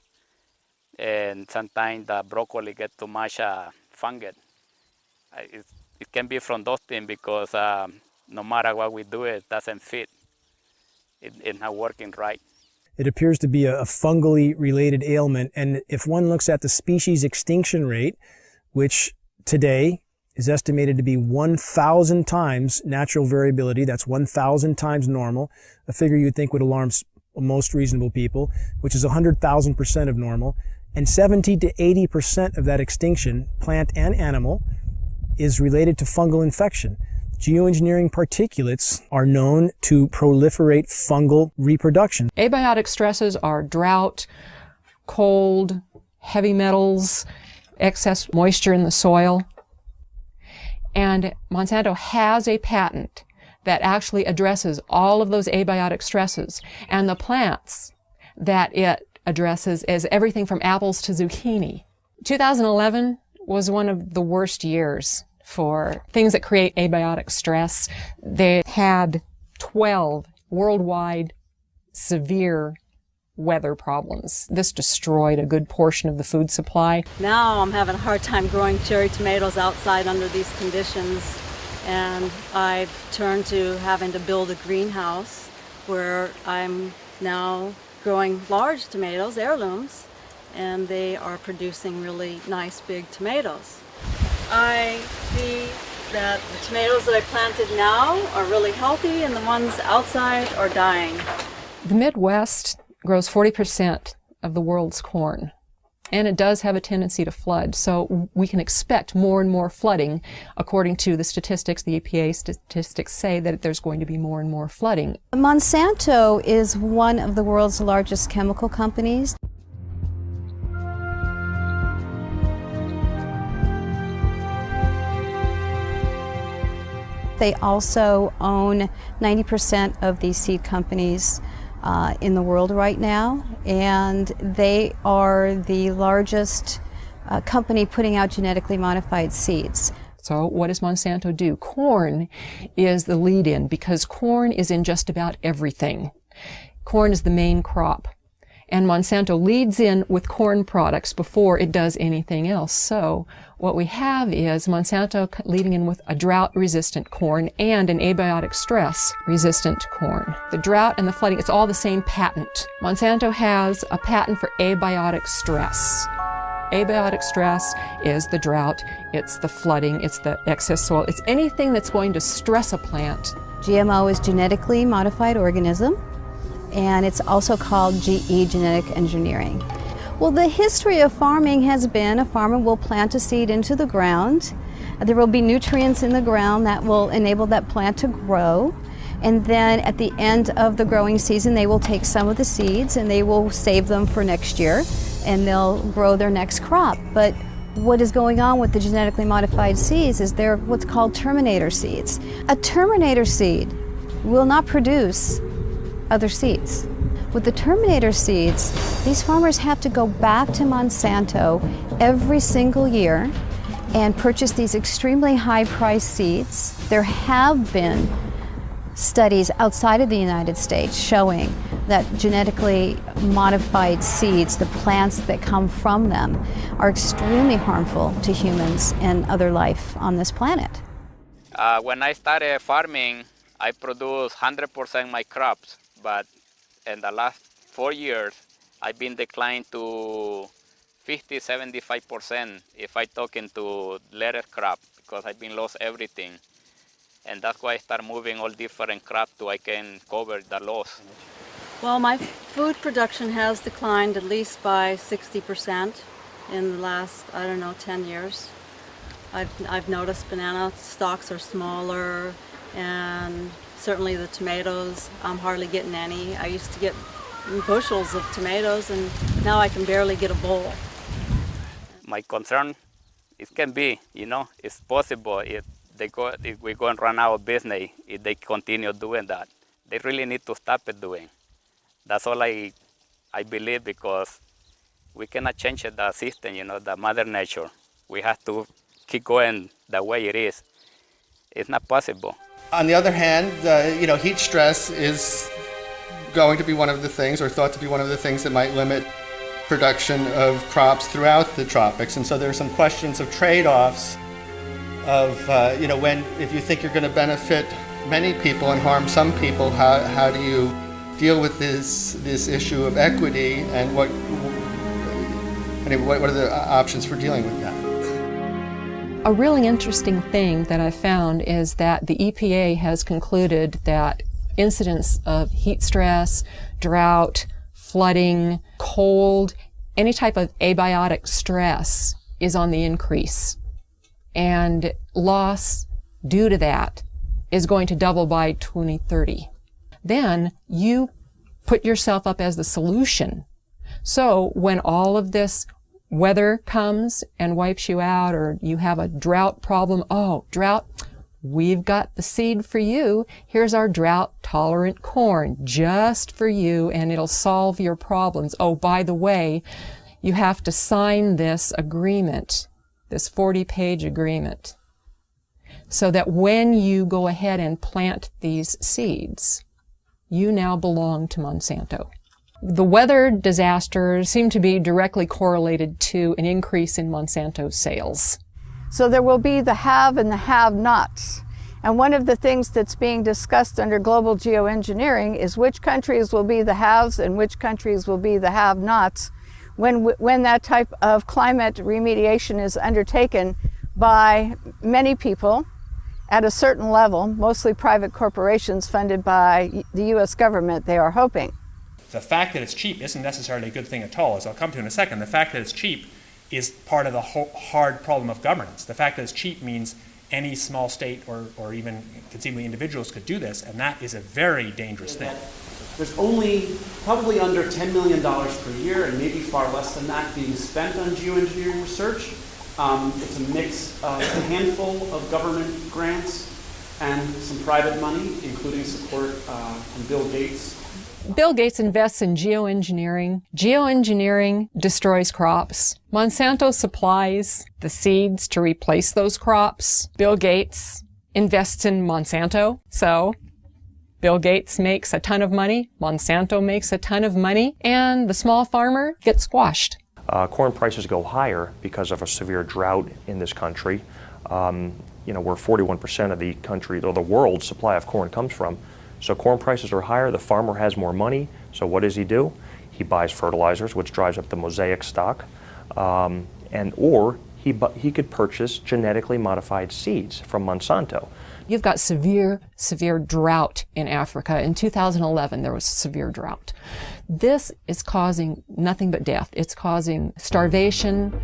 and sometimes the broccoli get too much fungus. It can be from those things because no matter what we do, it doesn't fit. It's not working right. It appears to be a fungally related ailment, and if one looks at the species extinction rate, which today is estimated to be 1,000 times natural variability, that's 1,000 times normal, a figure you'd think would alarm most reasonable people, which is 100,000% of normal, and 70 to 80% of that extinction, plant and animal, is related to fungal infection. Geoengineering particulates are known to proliferate fungal reproduction. Abiotic stresses are drought, cold, heavy metals, excess moisture in the soil. And Monsanto has a patent that actually addresses all of those abiotic stresses. And the plants that it addresses is everything from apples to zucchini. 2011 was one of the worst years for things that create abiotic stress. They had 12 worldwide severe weather problems. This destroyed a good portion of the food supply. Now I'm having a hard time growing cherry tomatoes outside under these conditions, and I've turned to having to build a greenhouse where I'm now growing large tomatoes, heirlooms, and they are producing really nice big tomatoes. I see that the tomatoes that I planted now are really healthy and the ones outside are dying. The Midwest grows 40% of the world's corn, and it does have a tendency to flood, so we can expect more and more flooding. According to the statistics, the EPA statistics say that there's going to be more and more flooding. Monsanto is one of the world's largest chemical companies. They also own 90% of the seed companies in the world right now, and they are the largest company putting out genetically modified seeds. So what does Monsanto do? Corn is the lead-in because corn is in just about everything. Corn is the main crop. And Monsanto leads in with corn products before it does anything else. So what we have is Monsanto leading in with a drought-resistant corn and an abiotic stress-resistant corn. The drought and the flooding, it's all the same patent. Monsanto has a patent for abiotic stress. Abiotic stress is the drought, it's the flooding, it's the excess soil, it's anything that's going to stress a plant. GMO is genetically modified organism, and it's also called GE, genetic engineering. Well, the history of farming has been a farmer will plant a seed into the ground. There will be nutrients in the ground that will enable that plant to grow. And then at the end of the growing season, they will take some of the seeds and they will save them for next year, and they'll grow their next crop. But what is going on with the genetically modified seeds is they're what's called terminator seeds. A terminator seed will not produce other seeds. With the terminator seeds, these farmers have to go back to Monsanto every single year and purchase these extremely high-priced seeds. There have been studies outside of the United States showing that genetically modified seeds, the plants that come from them, are extremely harmful to humans and other life on this planet. When I started farming, I produced 100% my crops, but in the last 4 years, I've been declined to 50-75% if I talk into lettuce crop, because I've been lost everything. And that's why I start moving all different crops so I can cover the loss. Well, my food production has declined at least by 60% in the last, 10 years. I've noticed banana stalks are smaller, and certainly the tomatoes, I'm hardly getting any. I used to get bushels of tomatoes, and now I can barely get a bowl. My concern, it can be, it's possible if we're going to run out of business if they continue doing that. They really need to stop it doing. That's all I believe, because we cannot change the system, the mother nature. We have to keep going the way it is. It's not possible. On the other hand, heat stress is going to be one of the things, or thought to be one of the things, that might limit production of crops throughout the tropics. And so there are some questions of trade-offs of, if you think you're going to benefit many people and harm some people, how do you deal with this issue of equity, and what are the options for dealing with that? A really interesting thing that I found is that the EPA has concluded that incidents of heat stress, drought, flooding, cold, any type of abiotic stress is on the increase. And loss due to that is going to double by 2030. Then you put yourself up as the solution. So when all of this weather comes and wipes you out, or you have a drought problem, drought, we've got the seed for you. Here's our drought-tolerant corn just for you, and it'll solve your problems. Oh, by the way, you have to sign this agreement, this 40-page agreement, so that when you go ahead and plant these seeds, you now belong to Monsanto. The weather disasters seem to be directly correlated to an increase in Monsanto sales. So there will be the have and the have-nots. And one of the things that's being discussed under global geoengineering is which countries will be the haves and which countries will be the have-nots when that type of climate remediation is undertaken by many people at a certain level, mostly private corporations funded by the U.S. government, they are hoping. The fact that it's cheap isn't necessarily a good thing at all, as I'll come to in a second. The fact that it's cheap is part of the hard problem of governance. The fact that it's cheap means any small state or even conceivably individuals could do this, and that is a very dangerous thing. There's only probably under $10 million per year, and maybe far less than that, being spent on geoengineering research. It's a mix of a handful of government grants and some private money, including support from Bill Gates. Bill Gates invests in geoengineering. Geoengineering destroys crops. Monsanto supplies the seeds to replace those crops. Bill Gates invests in Monsanto. So Bill Gates makes a ton of money, Monsanto makes a ton of money, and the small farmer gets squashed. Corn prices go higher because of a severe drought in this country. Where 41% of the country or the world's supply of corn comes from. So corn prices are higher, the farmer has more money, so what does he do? He buys fertilizers, which drives up the mosaic stock, or he could purchase genetically modified seeds from Monsanto. You've got severe drought in Africa. In 2011, there was a severe drought. This is causing nothing but death. It's causing starvation,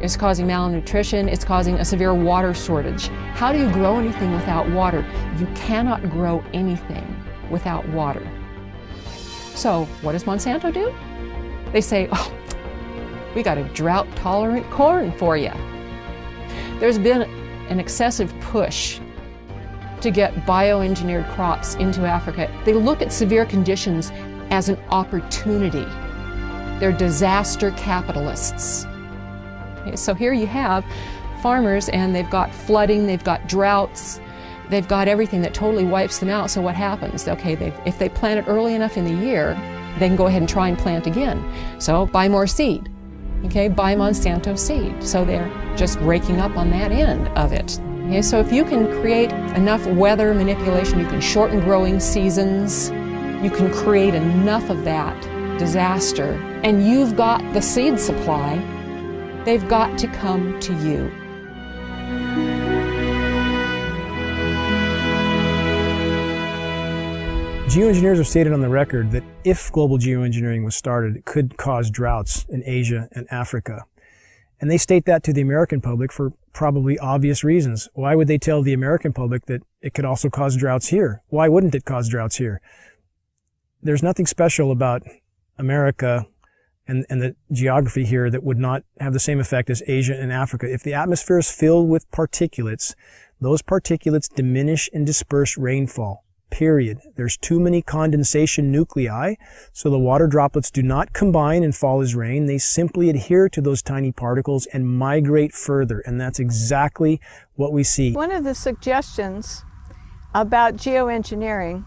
it's causing malnutrition, it's causing a severe water shortage. How do you grow anything without water? You cannot grow anything without water. So what does Monsanto do? They say, oh, we got a drought-tolerant corn for you. There's been an excessive push to get bioengineered crops into Africa. They look at severe conditions as an opportunity. They're disaster capitalists. Okay, so here you have farmers and they've got flooding, they've got droughts, they've got everything that totally wipes them out. So what happens? Okay, if they plant it early enough in the year, they can go ahead and try and plant again. So buy more seed. Okay, buy Monsanto seed. So they're just raking up on that end of it. Okay, so if you can create enough weather manipulation, you can shorten growing seasons, you can create enough of that disaster, and you've got the seed supply, they've got to come to you. Geoengineers have stated on the record that if global geoengineering was started, it could cause droughts in Asia and Africa. And they state that to the American public for probably obvious reasons. Why would they tell the American public that it could also cause droughts here? Why wouldn't it cause droughts here? There's nothing special about America and the geography here that would not have the same effect as Asia and Africa. If the atmosphere is filled with particulates, those particulates diminish and disperse rainfall. Period. There's too many condensation nuclei, so the water droplets do not combine and fall as rain. They simply adhere to those tiny particles and migrate further, and that's exactly what we see. One of the suggestions about geoengineering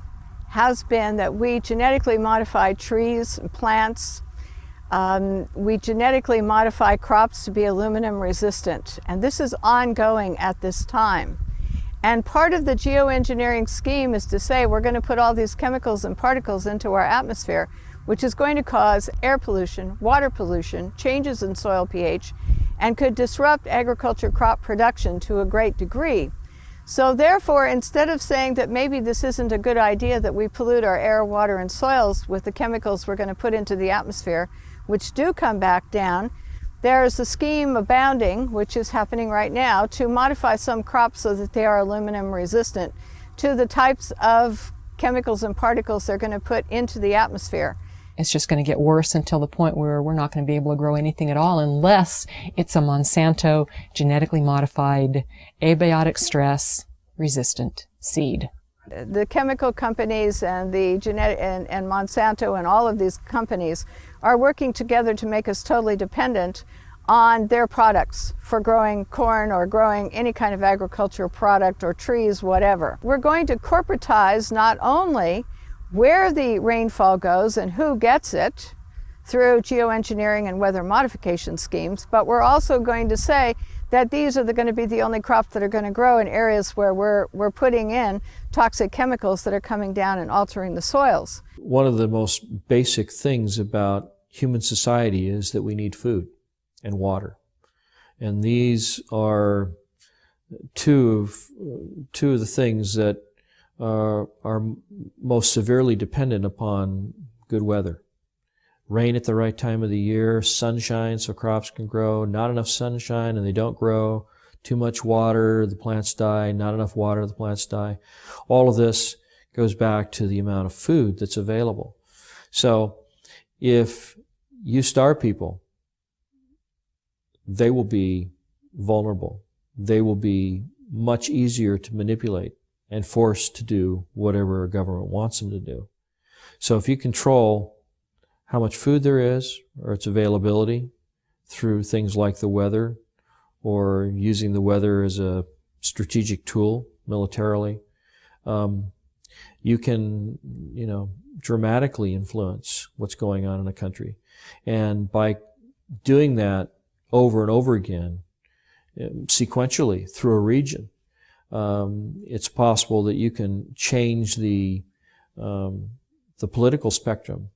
has been that we genetically modify trees and plants. We genetically modify crops to be aluminum resistant, and this is ongoing at this time. And part of the geoengineering scheme is to say we're going to put all these chemicals and particles into our atmosphere, which is going to cause air pollution, water pollution, changes in soil pH, and could disrupt agriculture crop production to a great degree. So therefore, instead of saying that maybe this isn't a good idea that we pollute our air, water, and soils with the chemicals we're going to put into the atmosphere, which do come back down, there is a scheme abounding, which is happening right now, to modify some crops so that they are aluminum resistant to the types of chemicals and particles they're going to put into the atmosphere. It's just going to get worse until the point where we're not going to be able to grow anything at all unless it's a Monsanto genetically modified, abiotic stress resistant seed. The chemical companies and the and Monsanto and all of these companies are working together to make us totally dependent on their products for growing corn or growing any kind of agricultural product or trees, whatever. We're going to corporatize not only where the rainfall goes and who gets it through geoengineering and weather modification schemes, but we're also going to say that these are going to be the only crops that are going to grow in areas where we're putting in toxic chemicals that are coming down and altering the soils. One of the most basic things about human society is that we need food and water. And these are two of the things that are most severely dependent upon good weather. Rain at the right time of the year, sunshine so crops can grow, not enough sunshine and they don't grow, too much water, the plants die, not enough water, the plants die. All of this goes back to the amount of food that's available. So if you starve people, they will be vulnerable. They will be much easier to manipulate and forced to do whatever a government wants them to do. So if you control how much food there is or its availability through things like the weather or using the weather as a strategic tool militarily, you can, dramatically influence what's going on in a country. And by doing that over and over again, sequentially through a region, it's possible that you can change the political spectrum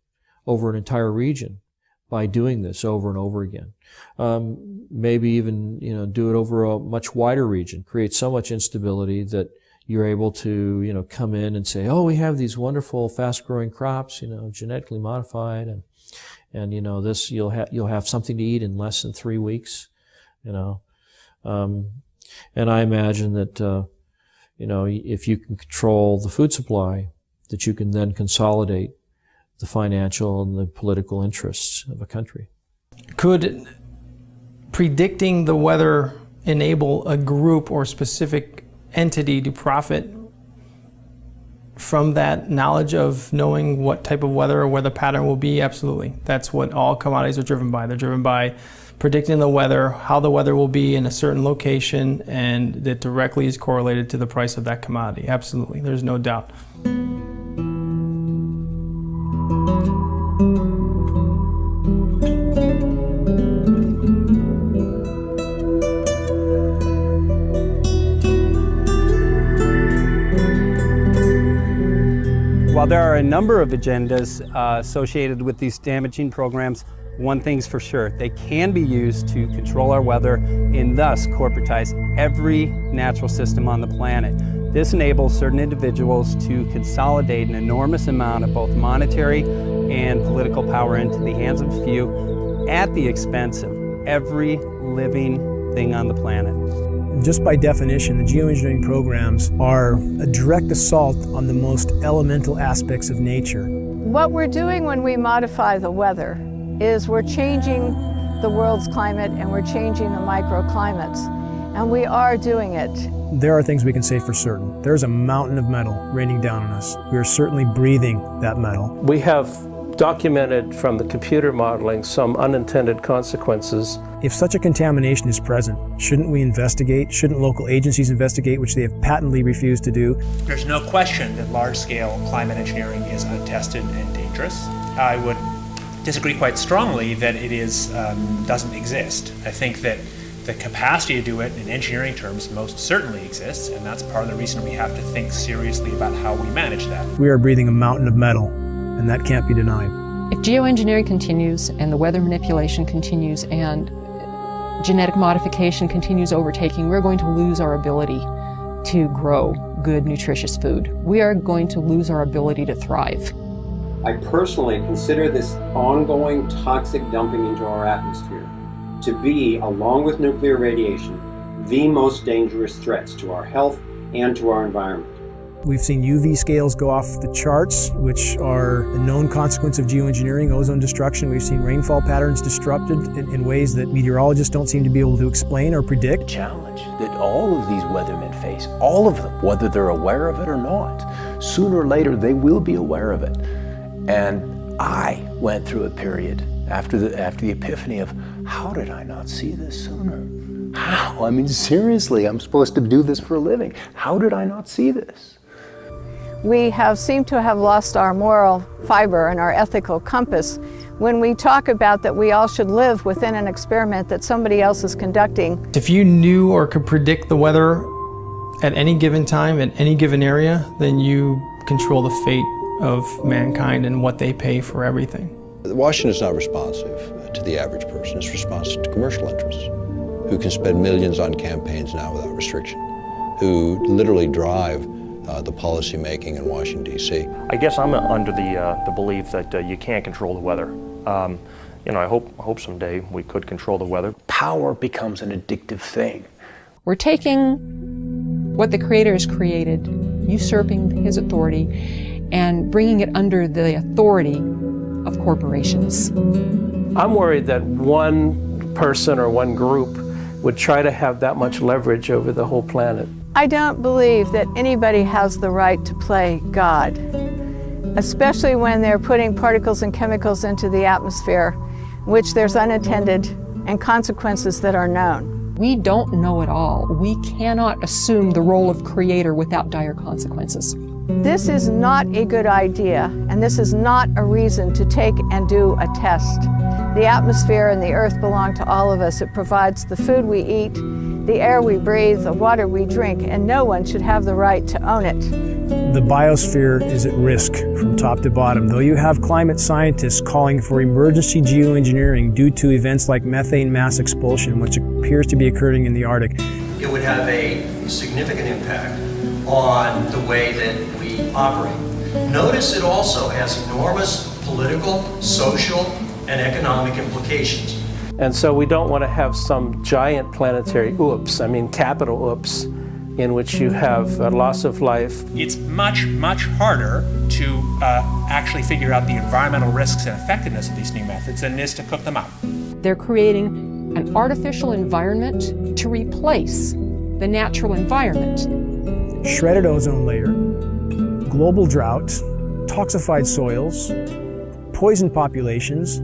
over an entire region by doing this over and over again. Maybe even, do it over a much wider region, create so much instability that you're able to, come in and say, oh, we have these wonderful fast-growing crops, genetically modified, and this you'll have something to eat in less than 3 weeks, and I imagine that if you can control the food supply, that you can then consolidate the financial and the political interests of a country. Could predicting the weather enable a group or specific entity to profit from that knowledge of knowing what type of weather or weather pattern will be? Absolutely. That's what all commodities are driven by. They're driven by predicting the weather, how the weather will be in a certain location, and that directly is correlated to the price of that commodity. Absolutely. There's no doubt. While there are a number of agendas associated with these damaging programs, one thing's for sure, they can be used to control our weather and thus corporatize every natural system on the planet. This enables certain individuals to consolidate an enormous amount of both monetary and political power into the hands of a few at the expense of every living thing on the planet. Just by definition, the geoengineering programs are a direct assault on the most elemental aspects of nature. What we're doing when we modify the weather is we're changing the world's climate and we're changing the microclimates, and we are doing it. There are things we can say for certain. There's a mountain of metal raining down on us. We are certainly breathing that metal. We have documented from the computer modeling some unintended consequences. If such a contamination is present, shouldn't we investigate? Shouldn't local agencies investigate, which they have patently refused to do? There's no question that large-scale climate engineering is untested and dangerous. I would disagree quite strongly that it doesn't exist. I think that the capacity to do it in engineering terms most certainly exists, and that's part of the reason we have to think seriously about how we manage that. We are breathing a mountain of metal, and that can't be denied. If geoengineering continues and the weather manipulation continues and genetic modification continues overtaking, we're going to lose our ability to grow good, nutritious food. We are going to lose our ability to thrive. I personally consider this ongoing toxic dumping into our atmosphere to be, along with nuclear radiation, the most dangerous threats to our health and to our environment. We've seen UV scales go off the charts, which are a known consequence of geoengineering, ozone destruction. We've seen rainfall patterns disrupted in ways that meteorologists don't seem to be able to explain or predict. The challenge that all of these weathermen face, all of them, whether they're aware of it or not, sooner or later they will be aware of it. And I went through a period after the epiphany of, how did I not see this sooner? How? I mean, seriously, I'm supposed to do this for a living. How did I not see this? We seemed to have lost our moral fiber and our ethical compass when we talk about that we all should live within an experiment that somebody else is conducting. If you knew or could predict the weather at any given time, in any given area, then you control the fate of mankind and what they pay for everything. Washington is not responsive to the average person. It's responsive to commercial interests who can spend millions on campaigns now without restriction, who literally drive the policy making in Washington, D.C. I guess I'm under the belief that you can't control the weather. I hope someday we could control the weather. Power becomes an addictive thing. We're taking what the Creator has created, usurping His authority, and bringing it under the authority of corporations. I'm worried that one person or one group would try to have that much leverage over the whole planet. I don't believe that anybody has the right to play God. especially when they're putting particles and chemicals into the atmosphere, which there's unintended and consequences that are known. We don't know it all. We cannot assume the role of creator without dire consequences. This is not a good idea, and this is not a reason to take and do a test. The atmosphere and the earth belong to all of us. It provides the food we eat, the air we breathe, the water we drink, and no one should have the right to own it. The biosphere is at risk from top to bottom. Though you have climate scientists calling for emergency geoengineering due to events like methane mass expulsion, which appears to be occurring in the Arctic. It would have a significant impact on the way that we operate. Notice it also has enormous political, social, and economic implications. And so we don't want to have some giant planetary oops, I mean capital oops, in which you have a loss of life. It's much, much harder to actually figure out the environmental risks and effectiveness of these new methods than it is to cook them up. They're creating an artificial environment to replace the natural environment. Shredded ozone layer, global drought, toxified soils, poison populations.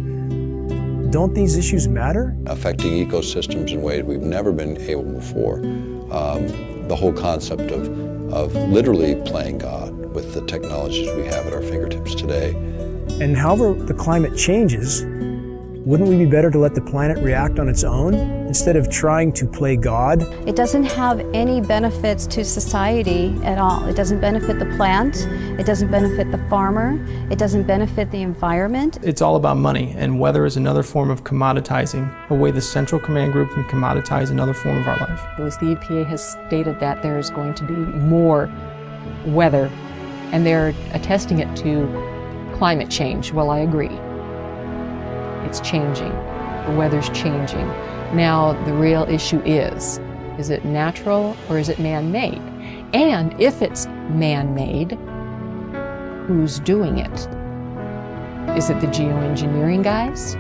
Don't these issues matter? Affecting ecosystems in ways we've never been able before. The whole concept of literally playing God with the technologies we have at our fingertips today. And however the climate changes, wouldn't we be better to let the planet react on its own instead of trying to play God? It doesn't have any benefits to society at all. It doesn't benefit the plant, it doesn't benefit the farmer, it doesn't benefit the environment. It's all about money, and weather is another form of commoditizing, a way the Central Command Group can commoditize another form of our life. The EPA has stated that there is going to be more weather, and they're attesting it to climate change. Well, I agree. It's changing. The weather's changing. Now, the real issue is it natural or is it man-made? And if it's man-made, who's doing it? Is it the geoengineering guys?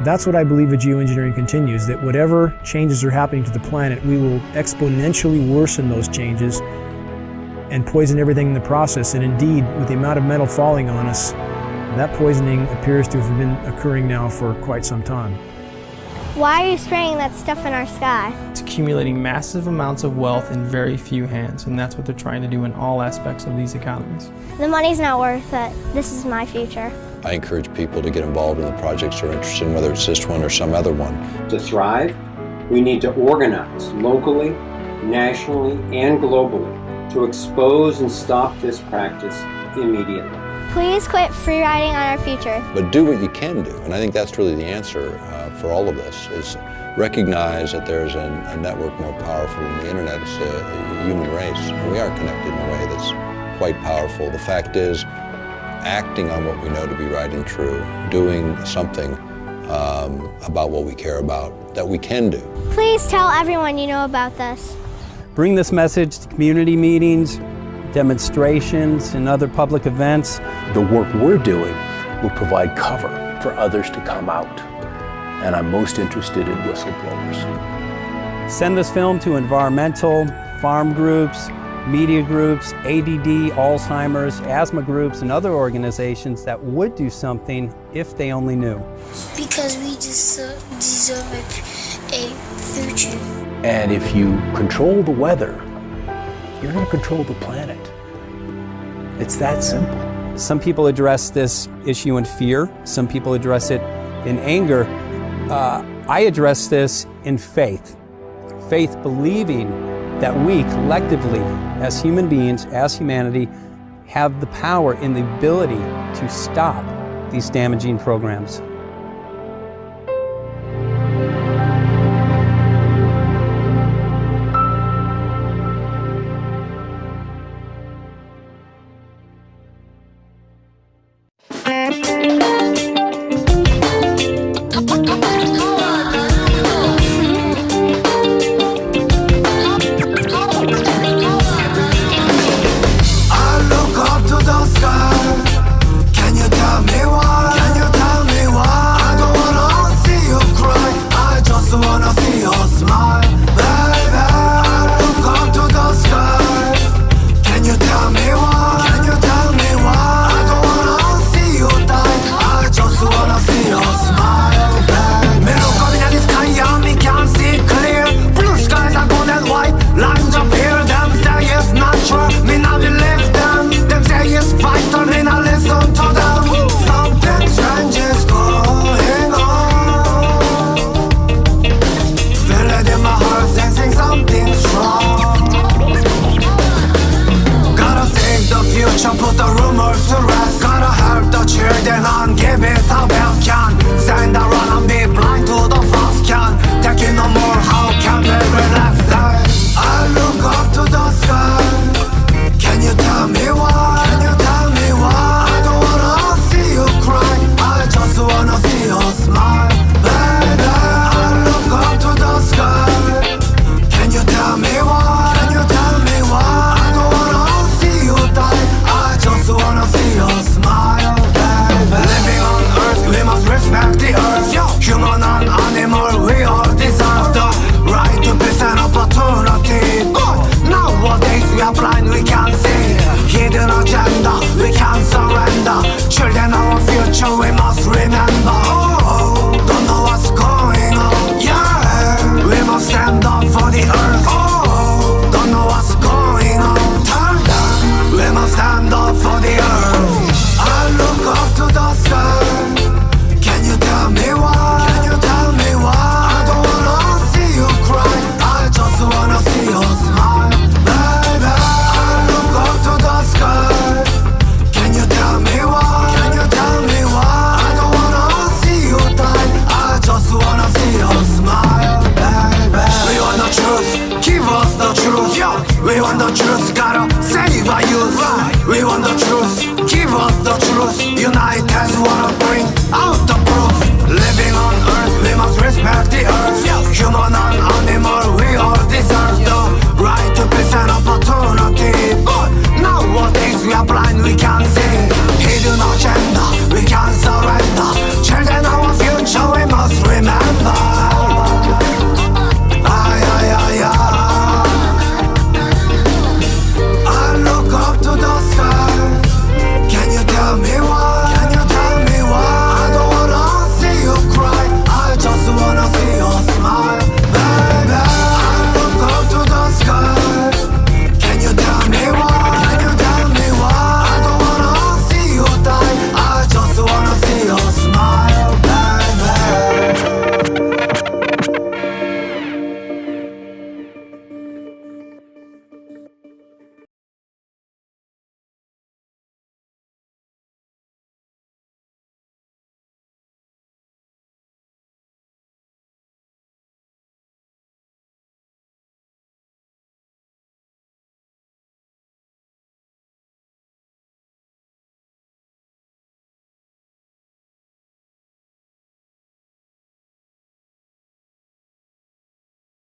That's what I believe as geoengineering continues, that whatever changes are happening to the planet, we will exponentially worsen those changes and poison everything in the process. And indeed, with the amount of metal falling on us, that poisoning appears to have been occurring now for quite some time. Why are you spraying that stuff in our sky? It's accumulating massive amounts of wealth in very few hands, and that's what they're trying to do in all aspects of these economies. The money's not worth it. This is my future. I encourage people to get involved in the projects they're interested in, whether it's this one or some other one. To thrive, we need to organize locally, nationally, and globally to expose and stop this practice immediately. Please quit free riding on our future. But do what you can do, and I think that's really the answer for all of this, is recognize that there's a network more powerful than the internet. It's a human race, and we are connected in a way that's quite powerful. The fact is, acting on what we know to be right and true, doing something about what we care about that we can do. Please tell everyone you know about this. Bring this message to community meetings, demonstrations, and other public events. The work we're doing will provide cover for others to come out. And I'm most interested in whistleblowers. Send this film to environmental, farm groups, media groups, ADD, Alzheimer's, asthma groups, and other organizations that would do something if they only knew. Because we deserve a future. And if you control the weather, you're going to control the planet. It's that simple. Some people address this issue in fear. Some people address it in anger. I address this in faith. Faith believing that we collectively, as human beings, as humanity, have the power and the ability to stop these damaging programs. Can you tell me why? I don't wanna Children of our future, we must remember.